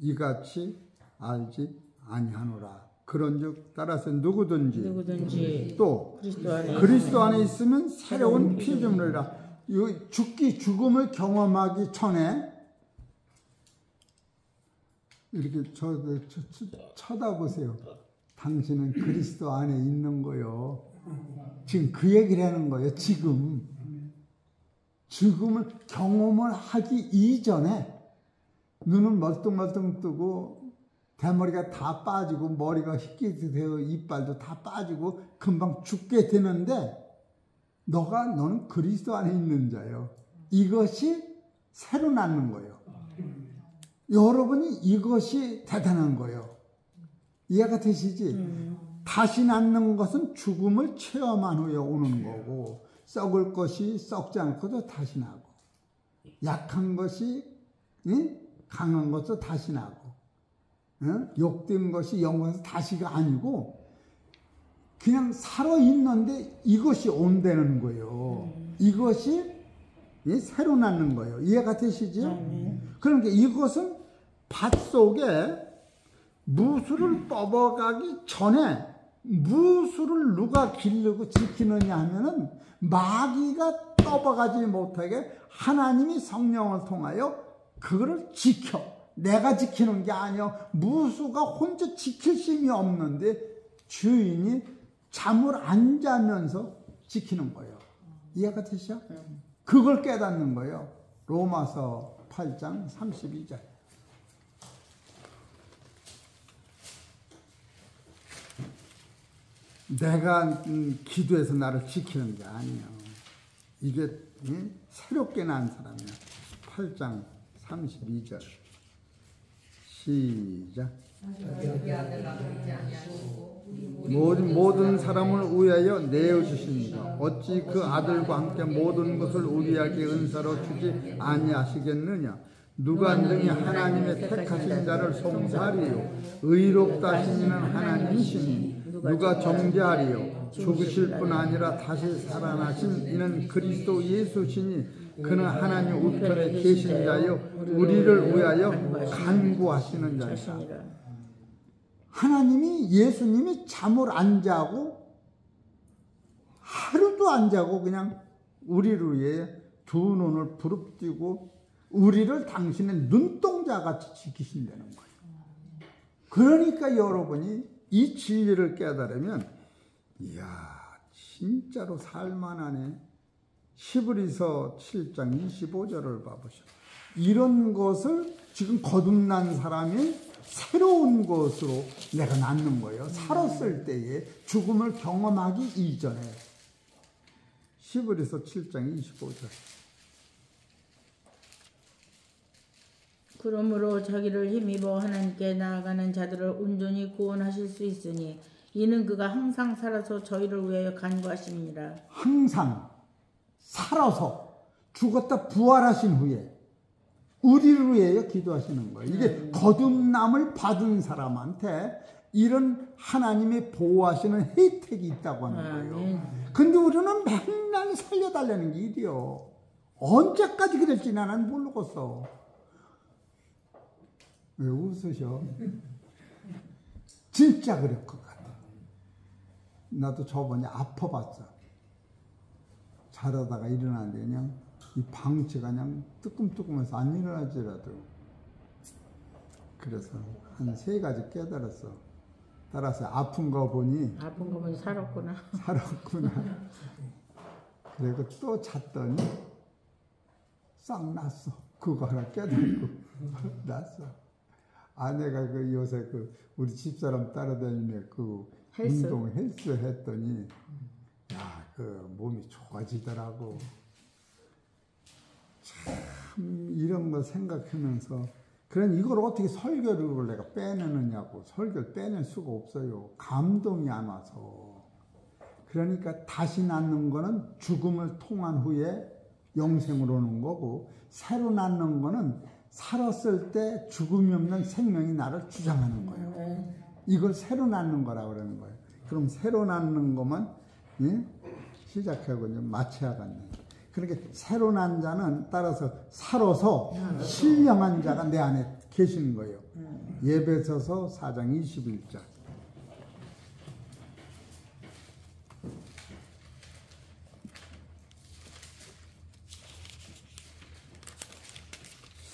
이같이 알지 아니하노라. 그런즉 따라서 누구든지 또 그리스도 안에 있으면 새로운 피조물이라. 죽음을 경험하기 전에 이렇게 쳐다보세요. 당신은 그리스도 안에 있는 거요. 지금 그 얘기를 하는 거예요. 지금 죽음을 경험을 하기 이전에 눈은 멀뚱멀뚱 뜨고 대머리가 다 빠지고 머리가 휘게 되어 이빨도 다 빠지고 금방 죽게 되는데 너는 그리스도 안에 있는 자예요. 이것이 새로 낳는 거예요. 여러분이 이것이 대단한 거예요. 이해가 되시지? 다시 낳는 것은 죽음을 체험한 후에 오는 거고, 썩을 것이 썩지 않고도 다시 나고, 약한 것이 강한 것도 다시 나고, 욕된 것이 영원해서 다시가 아니고 그냥 살아있는데 이것이 온다는 거예요. 이것이 새로 낳는 거예요. 이해가 되시죠? 그러니까 이것은 밭속에 무수를 뽑아가기 전에 무수를 누가 기르고 지키느냐 하면은 마귀가 떠박하지 못하게 하나님이 성령을 통하여 그거를 지켜. 내가 지키는 게 아니야. 무수가 혼자 지킬 힘이 없는데 주인이 잠을 안 자면서 지키는 거예요. 이해가 되시죠? 그걸 깨닫는 거예요. 로마서 8장 32절. 내가 기도해서 나를 지키는 게 아니야. 이게 새롭게 난 사람이야. 8장 32절. 시작. 자기 아들 남기지 아니하시고 모든 사람을 위하여 내어주시니까 어찌 그 아들과 함께 모든 것을 우리에게 은사로 주지 아니하시겠느냐. 누가 능히 하나님의 택하신 자를 송사하리요 의롭다 하시는 하나님이시니 누가 정죄하리요. 죽으실 뿐 아니라 다시 살아나신 이는 그리스도 예수시니 그는 하나님 우편에 계신 자요 우리를 위하여 간구하시는 자이다. 하나님이 예수님이 잠을 안 자고 하루도 안 자고 그냥 우리를 위해 두 눈을 부릅뜨고 우리를 당신의 눈동자같이 지키신다는 거예요. 그러니까 여러분이 이 진리를 깨달으면 이야 진짜로 살만하네. 히브리서 7장 25절을 봐보셔. 이런 것을 지금 거듭난 사람이 새로운 것으로 내가 낳는 거예요. 살았을 때에 죽음을 경험하기 이전에. 히브리서 7장 25절. 그러므로 자기를 힘입어 하나님께 나아가는 자들을 온전히 구원하실 수 있으니 이는 그가 항상 살아서 저희를 위하여 간구하심이니라. 항상 살아서 죽었다 부활하신 후에 우리를 위하여 기도하시는 거예요. 이게 거듭남을 받은 사람한테 이런 하나님의 보호하시는 혜택이 있다고 하는 거예요. 근데 우리는 맨날 살려달라는 게 일이요. 언제까지 그럴지 나는 모르겠어. 왜 웃으셔? 진짜 그럴 것 같아. 나도 저번에 아파봤어. 자다가 일어나는데 그냥 이 방치가 그냥 뜨끔뜨끔해서 안 일어나지라도. 그래서 한 3가지 깨달았어. 따라서 아픈 거 보니 살았구나. 그리고 또 잤더니 싹 났어. 그거 하나 깨달고 났어. 아내가 그 요새 그 우리 집사람 따라다니며 그 운동 헬스 했더니 야, 그 몸이 좋아지더라고. 참 이런 거 생각하면서 그런 이걸 어떻게 설교를 내가 빼내느냐고. 설교를 빼낼 수가 없어요. 감동이 안 와서. 그러니까 다시 낳는 거는 죽음을 통한 후에 영생으로 오는 거고 새로 낳는 거는 살았을 때 죽음이 없는 생명이 나를 주장하는 거예요. 이걸 새로 낳는 거라고 그러는 거예요. 그럼 새로 낳는 것만 시작하고 이제 마쳐야겠네. 그러니까 새로 난 자는 따라서 살아서 신령한 자가 내 안에 계시는 거예요. 예배서서 4장 21절.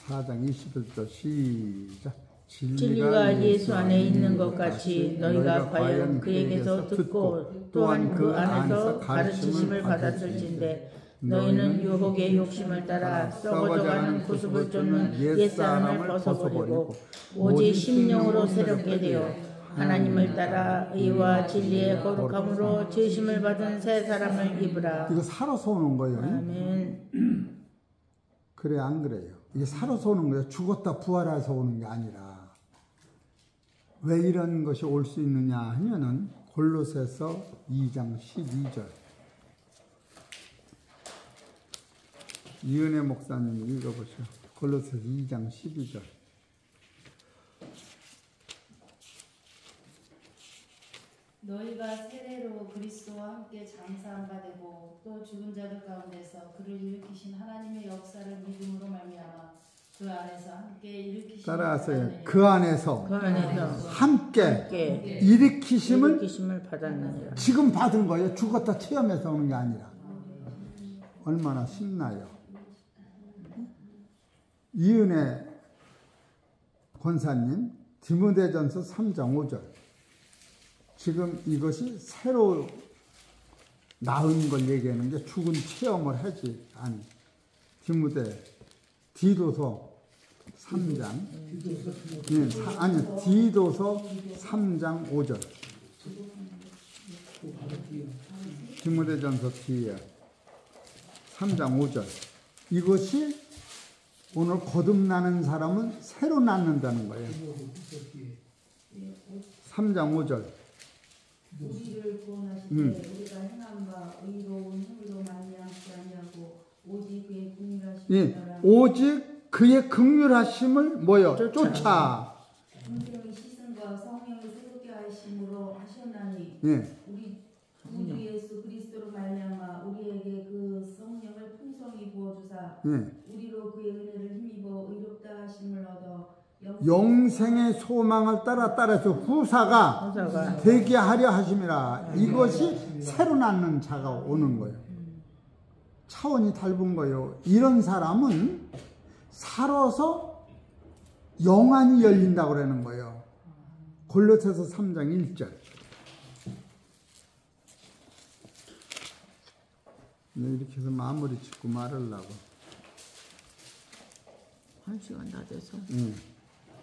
(4장 21절) 시작. 진리가 예수 안에 있는 것 같이 너희가 과연 그에게서 듣고 또한 그 안에서 가르치심을 받았을진데 너희는 유혹의 욕심을 따라 썩어져가는 구습을 쫓는 옛사람을 벗어버리고 오직 심령으로 새롭게 되어 하나님을 따라 의와 진리의 거룩함으로 지으심을 받은 새 사람을 입으라. 이거 살아서 오는 거예요. 아멘. 그래 안 그래요? 이게 살아서 오는 거예요. 죽었다 부활해서 오는 게 아니라. 왜 이런 것이 올 수 있느냐 하면은 골로새서 2장 12절. 이은혜 목사님 읽어보세요. 골로새서 2장 12절. 너희가 세례로 그리스도와 함께 장사한 바 되고 또 죽은 자들 가운데서 그를 일으키신 하나님의 역사를 믿음으로 말미암아 그 안에서 함께 일으키심을 따라하세요. 그 안에서 함께 일으키심을 받았느니라. 지금 받은 거예요. 죽었다 체험해서 오는 게 아니라. 얼마나 신나요. 이은혜 권사님 디모데전서 3장 5절. 지금 이것이 새로 나은 걸 얘기하는 게 죽은 체험을 하지. 아니, 디도서 3장. 디도서 3장 5절. 디모데전서 뒤에 3장 5절. 이것이 오늘 거듭나는 사람은 새로 낳는다는 거예요. 3장 5절. 우리를 구원하시되 우리가 행한 바 의로운 힘으로 말미암지 아니하고 오직 그의 긍휼하심을 따라 오직 그의 긍휼하심을 뭐요? 쫓아. 성령의 시승과 성령을 새롭게 하심으로 하셨나니 예. 우리 주 예수 그리스도로 말미암아 우리에게 그 성령을 풍성히 부어주사 우리로 그의 은혜를 힘입어 의롭다 하심을 얻어 영생의 소망을 따라서 후사가 되게 하려 하심이라. 이것이 새로 낳는 자가 오는 거예요. 차원이 다른 거예요. 이런 사람은 살아서 영안이 열린다고 그러는 거예요. 골로새서 3장 1절. 이렇게 해서 마무리 짓고 말하려고. 1시간 다 돼서.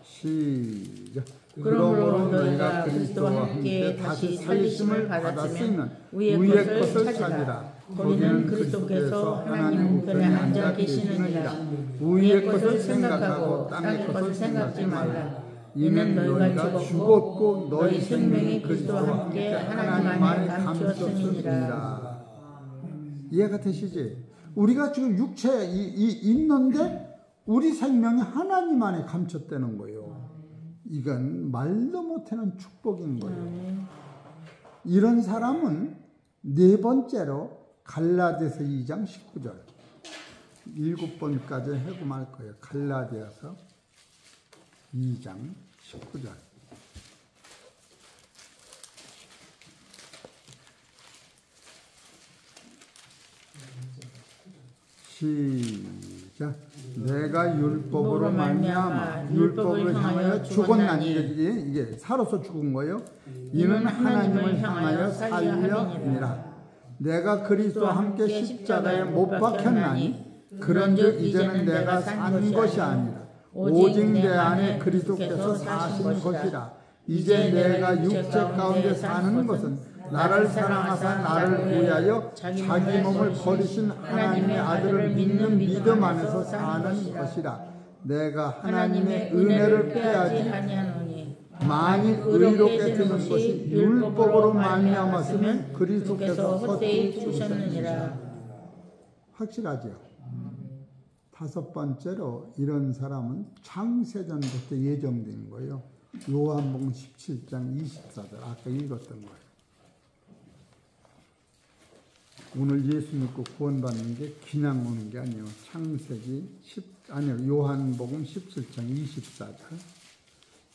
시작. 그러므로 너희가 그리스도와 함께 다시 살리심을 받았으면 위의 것을 찾으라. 거기는 그리스도께서 하나님 우편에 앉아 계시느니라. 위의 것을 생각하고 땅의 것을 생각지 말라. 이는 너희가 죽었고 너희 생명이 그리스도와 함께 하나님 안에 감추었음이니라. 이해가 되시지? 우리가 지금 육체에 있는데 우리 생명이 하나님 안에 감췄다는 거예요. 이건 말도 못하는 축복인 거예요. 이런 사람은 네 번째로 갈라디아서 2장 19절 7번까지 하고 말 거예요. 갈라디아서 2장 19절. 시작. 내가 율법으로 말미암아 율법을 향하여 죽었나니. 이게 살아서 죽은 거예요. 이는 하나님을 향하여 살려니라. 내가 그리스도와 함께 십자가에 못 박혔나니 그런즉 이제는 내가 산 것이 아니라 오직 내 안에 그리스도께서 사신 것이라. 이제 내가 육체 가운데 사는 것은 나를 사랑하사 나를 위하여 자기 몸을 버리신 하나님의 아들을 믿는 믿음 안에서 사는 것이라. 내가 하나님의 은혜를 피하지 만일 의롭게 되는 것이 율법으로 말미암았으면 그리스도께서 헛되이 죽으셨느니라. 확실하죠? 다섯 번째로 이런 사람은 창세전부터 예정된 거예요. 요한복음 17장 24절 아까 읽었던 거예요. 오늘 예수 믿고 구원받는 게 그냥 오는 게 아니에요. 요한복음 17장 24절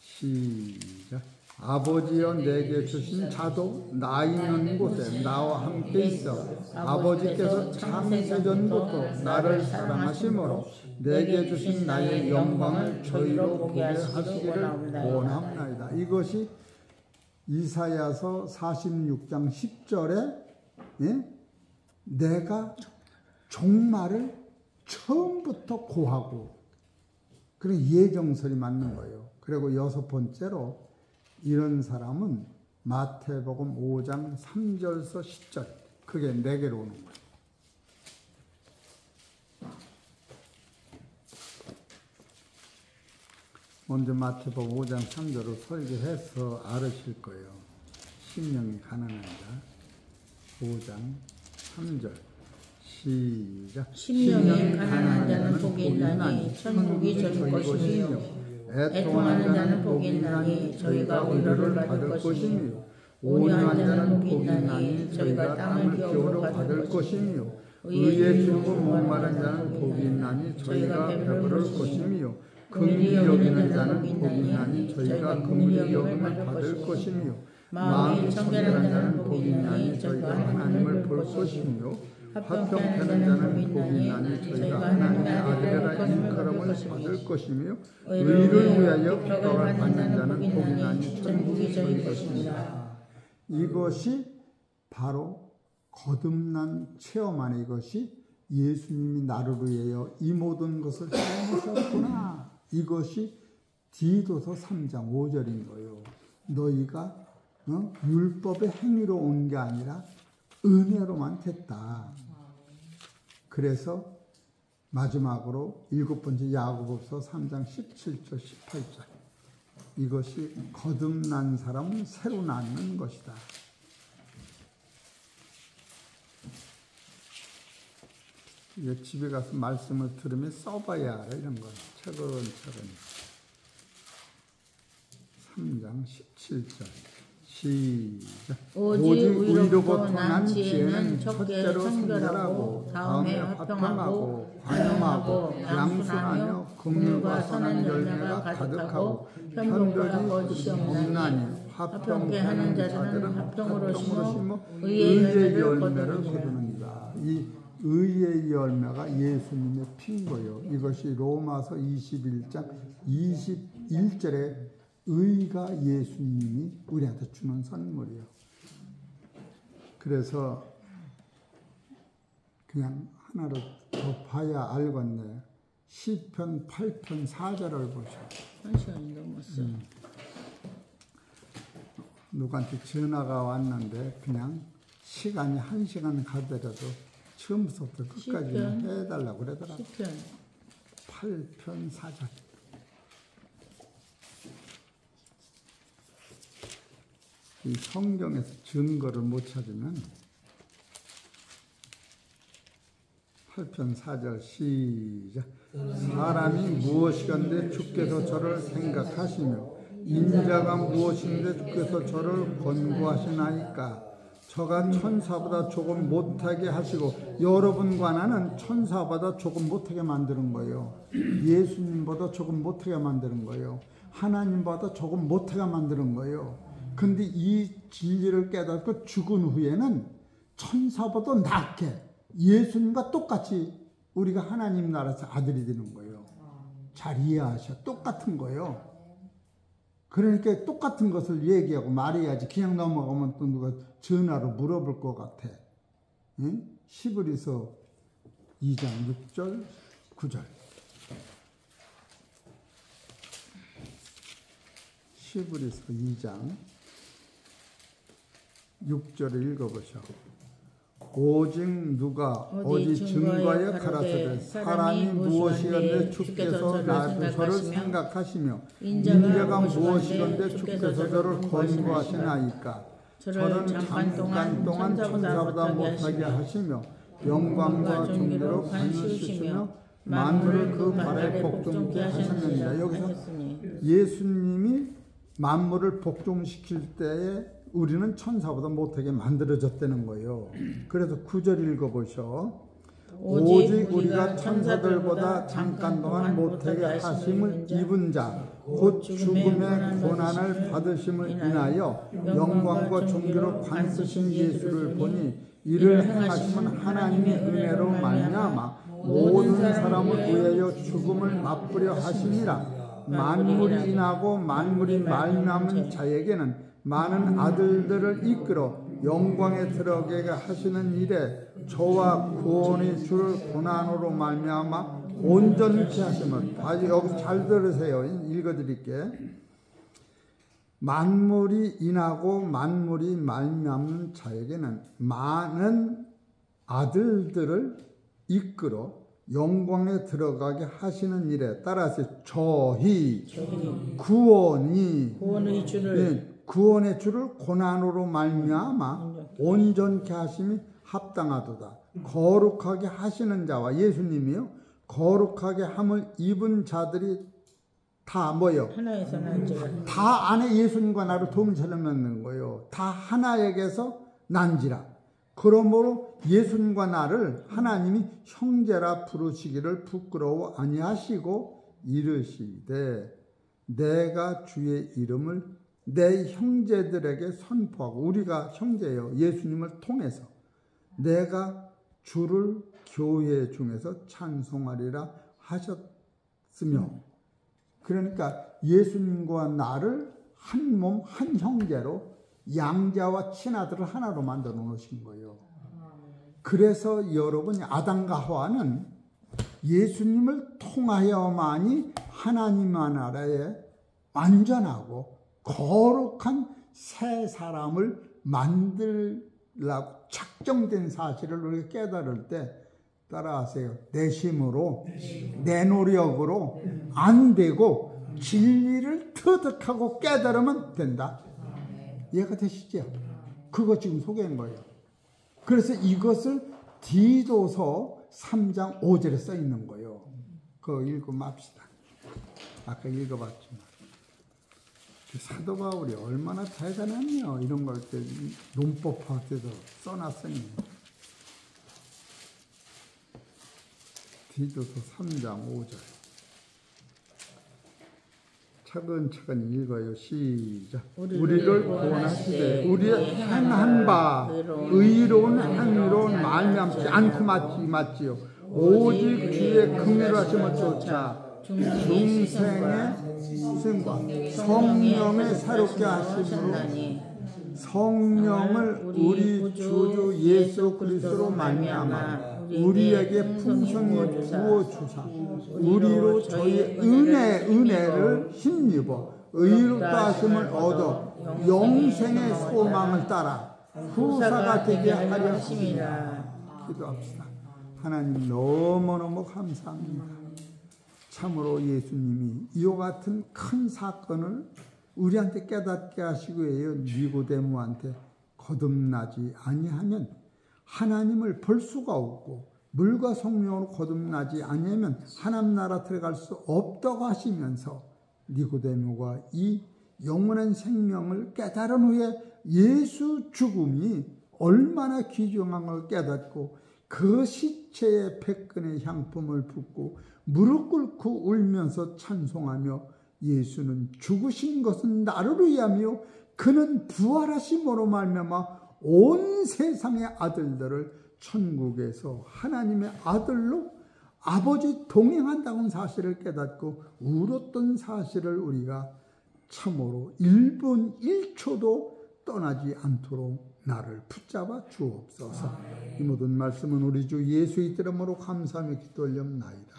시작. 아버지여 내게 주신 자도 나 있는 곳에 나와 함께 있어 아버지께서 창세전부터 나를 사랑하심으로 내게 주신 나의 영광을 저희로 보게 하시기를 원합니다. 이것이 이사야서 46장 10절에 내가 종말을 처음부터 고하고 그런 예정설이 맞는 거예요. 그리고 여섯 번째로 이런 사람은 마태복음 5장 3절서 10절 그게 내게로 오는 거예요. 먼저 마태복음 5장 3절을 설교해서 알으실 거예요. 심령이 가난한 자 5장 3절 시작. 심령이 가난한 자는 복이 있나니 천국이 저희 것이며 애통하는 자는 복이 있나니 저희가 위로를 받을 것이며 온유한 자는 복이 있나니 저희가 땅을 기업으로 받을 것이며 의에 줄고 목마른 자는 복이 있나니 저희가 배부를 것이며 긍휼히 여기는 자는 복이 있나니 저희가 긍휼히 여김을 받을 것이며 마음이 청결한 자는 복이 있나니 저희가 하나님을 볼 것이며 합평하는 자는 복이 있나니 저희가 하나님의 아들이라 일컬음을 받을 것이며 의를 위하여 평강을 받는 자는 복이 있나니 천국이 저희 것입니다. 이것이 바로 거듭난 체험 안에 이것이 예수님이 나를 위하여 이 모든 것을 해주셨구나. 이것이 디도서 3장 5절인 거예요. 너희가 율법의 행위로 온 게 아니라 은혜로만 됐다. 그래서 마지막으로 7번째 야고보서 3장 17절 18절. 이것이 거듭난 사람은 새로 낳는 것이다. 이게 집에 가서 말씀을 들으면 써봐야 알아, 이런 거. 차근차근. 3장 17절. 시작. 오직 의로부터 난 지혜는 첫째로 성결하고 다음에 화평하고 관용하고 양순하며 긍휼과 선한 열매가 가득하고 편도가 거짓이 없나니 화평케 하는 자들은 화평으로 심어 의의 열매를 거두느니라. 이 의의 열매가 예수님의 핀 거예요. 이것이 로마서 21장 21절에 의가 예수님이 우리한테 주는 선물이에요. 그래서 그냥 하나로 더 봐야 알겠네. 시편 8편 4절을 보셔. 1시간이 넘었어. 누구한테 전화가 왔는데 그냥 시간이 1시간 가더라도 처음부터 끝까지 해달라고 그러더라. 시편 8편 4절. 이 성경에서 증거를 못 찾으면 8편 4절 시작. 사람이 무엇이건데 주께서 저를 생각하시며 인자가 무엇인데 주께서 저를 권고하시나이까. 저가 천사보다 조금 못하게 하시고, 여러분과 나는 천사보다 조금 못하게 만드는 거예요. 예수님보다 조금 못하게 만드는 거예요. 하나님보다 조금 못하게 만드는 거예요. 근데 이 진리를 깨닫고 죽은 후에는 천사보다 낫게 예수님과 똑같이 우리가 하나님 나라에서 아들이 되는 거예요. 잘 이해하셔. 똑같은 거예요. 그러니까 똑같은 것을 얘기하고 말해야지. 그냥 넘어가면 또 누가 전화로 물어볼 것 같아. 응? 히브리서 2장 6절 9절. 히브리서 2장 6절을 읽어보셔. 오직 누가 어디 증거에 가라사대 사람이 무엇이건데 주께서 저를 생각하시며 인자가 무엇이건데 주께서 저를 권고하시나이까. 저는 잠깐 동안 천사보다 못하게 하시며 영광과 존귀로 관시우시며 만물을 그 발에 복종케 하셨느니라. 여기서 예수님이 만물을 복종시킬 때에 우리는 천사보다 못하게 만들어졌다는 거예요. 그래서 9절 읽어보셔. 오직 우리가 천사들보다 잠깐 동안 못하게 하심을 입은 자, 곧 죽음의 고난을 받으심을 인하여 영광과 존귀로 관쓰신 예수를 보니 이를 행하심은 하나님의 은혜로 말미암아 모든 사람을 위하여 죽음을 맛보려 하심이라. 만물이 인하고 만물이 말미암은 자에게는 많은 아들들을 이끌어 영광에 들어가게 하시는 일에 저와 구원의 줄 고난으로 말미암아 온전케 하심을. 여기 잘 들으세요. 읽어드릴게. 만물이 인하고 만물이 말미암는 자에게는 많은 아들들을 이끌어 영광에 들어가게 하시는 일에 따라서 저희 구원의 줄을 고난으로 말미암아 온전케 하심이 합당하도다. 거룩하게 하시는 자와 예수님이요 거룩하게 함을 입은 자들이 다 뭐요? 하나에서 난지라. 다 안에 예수님과 나를 동처럼 넣는 거예요. 다 하나에게서 난지라. 그러므로 예수님과 나를 하나님이 형제라 부르시기를 부끄러워 아니하시고 이르시되 내가 주의 이름을 내 형제들에게 선포하고. 우리가 형제예요. 예수님을 통해서 내가 주를 교회 중에서 찬송하리라 하셨으며. 그러니까 예수님과 나를 한 몸 한 형제로 양자와 친아들을 하나로 만들어 놓으신 거예요. 그래서 여러분 아담과 하와는 예수님을 통하여만이 하나님 나라에 완전하고 거룩한 새 사람을 만들라고 작정된 사실을 우리가 깨달을 때 따라하세요. 내심으로, 내 노력으로 안 되고 진리를 터득하고 깨달으면 된다. 이해가 되시죠? 그거 지금 소개한 거예요. 그래서 이것을 디도서 3장 5절에 써 있는 거예요. 그거 읽으면 합시다. 아까 읽어봤지만. 사도 바울이 얼마나 대단하냐, 이런 걸 때 논법학에서 써놨으니. 디도서 3장 5절. 차근차근 읽어요. 시작. 우리를 구원하시되 우리의 행한 바 의로운 행위로 말미암지 않고 맞지요. 오직 주의 긍휼하심을 쫓아 중생의 승과 성령의 새롭게 하심으로 성령을 우리 주 예수 그리스도로 말미암아 우리에게 풍성히 부어주사 우리로 저희 은혜를 힘입어 의롭다 하심을 얻어 영생의 소망을 따라 후사가 되게 하려 하심이라. 기도합시다. 하나님 너무너무 감사합니다. 참으로 예수님이 이와 같은 큰 사건을 우리한테 깨닫게 하시고 해요. 니고데모한테 거듭나지 아니하면 하나님을 볼 수가 없고 물과 성령으로 거듭나지 아니하면 하나님 나라 들어갈 수 없다고 하시면서 니고데모가 이 영원한 생명을 깨달은 후에 예수 죽음이 얼마나 귀중한 걸 깨닫고 그 시체에 백근의 향품을 붓고 무릎 꿇고 울면서 찬송하며 예수는 죽으신 것은 나를 위하며 그는 부활하심으로 말미암아 온 세상의 아들들을 천국에서 하나님의 아들로 아버지 동행한다는 사실을 깨닫고 울었던 사실을 우리가 참으로 1분 1초도 떠나지 않도록 나를 붙잡아 주옵소서. 이 모든 말씀은 우리 주 예수의 이름으로 감사하며 기도 올려옵나이다.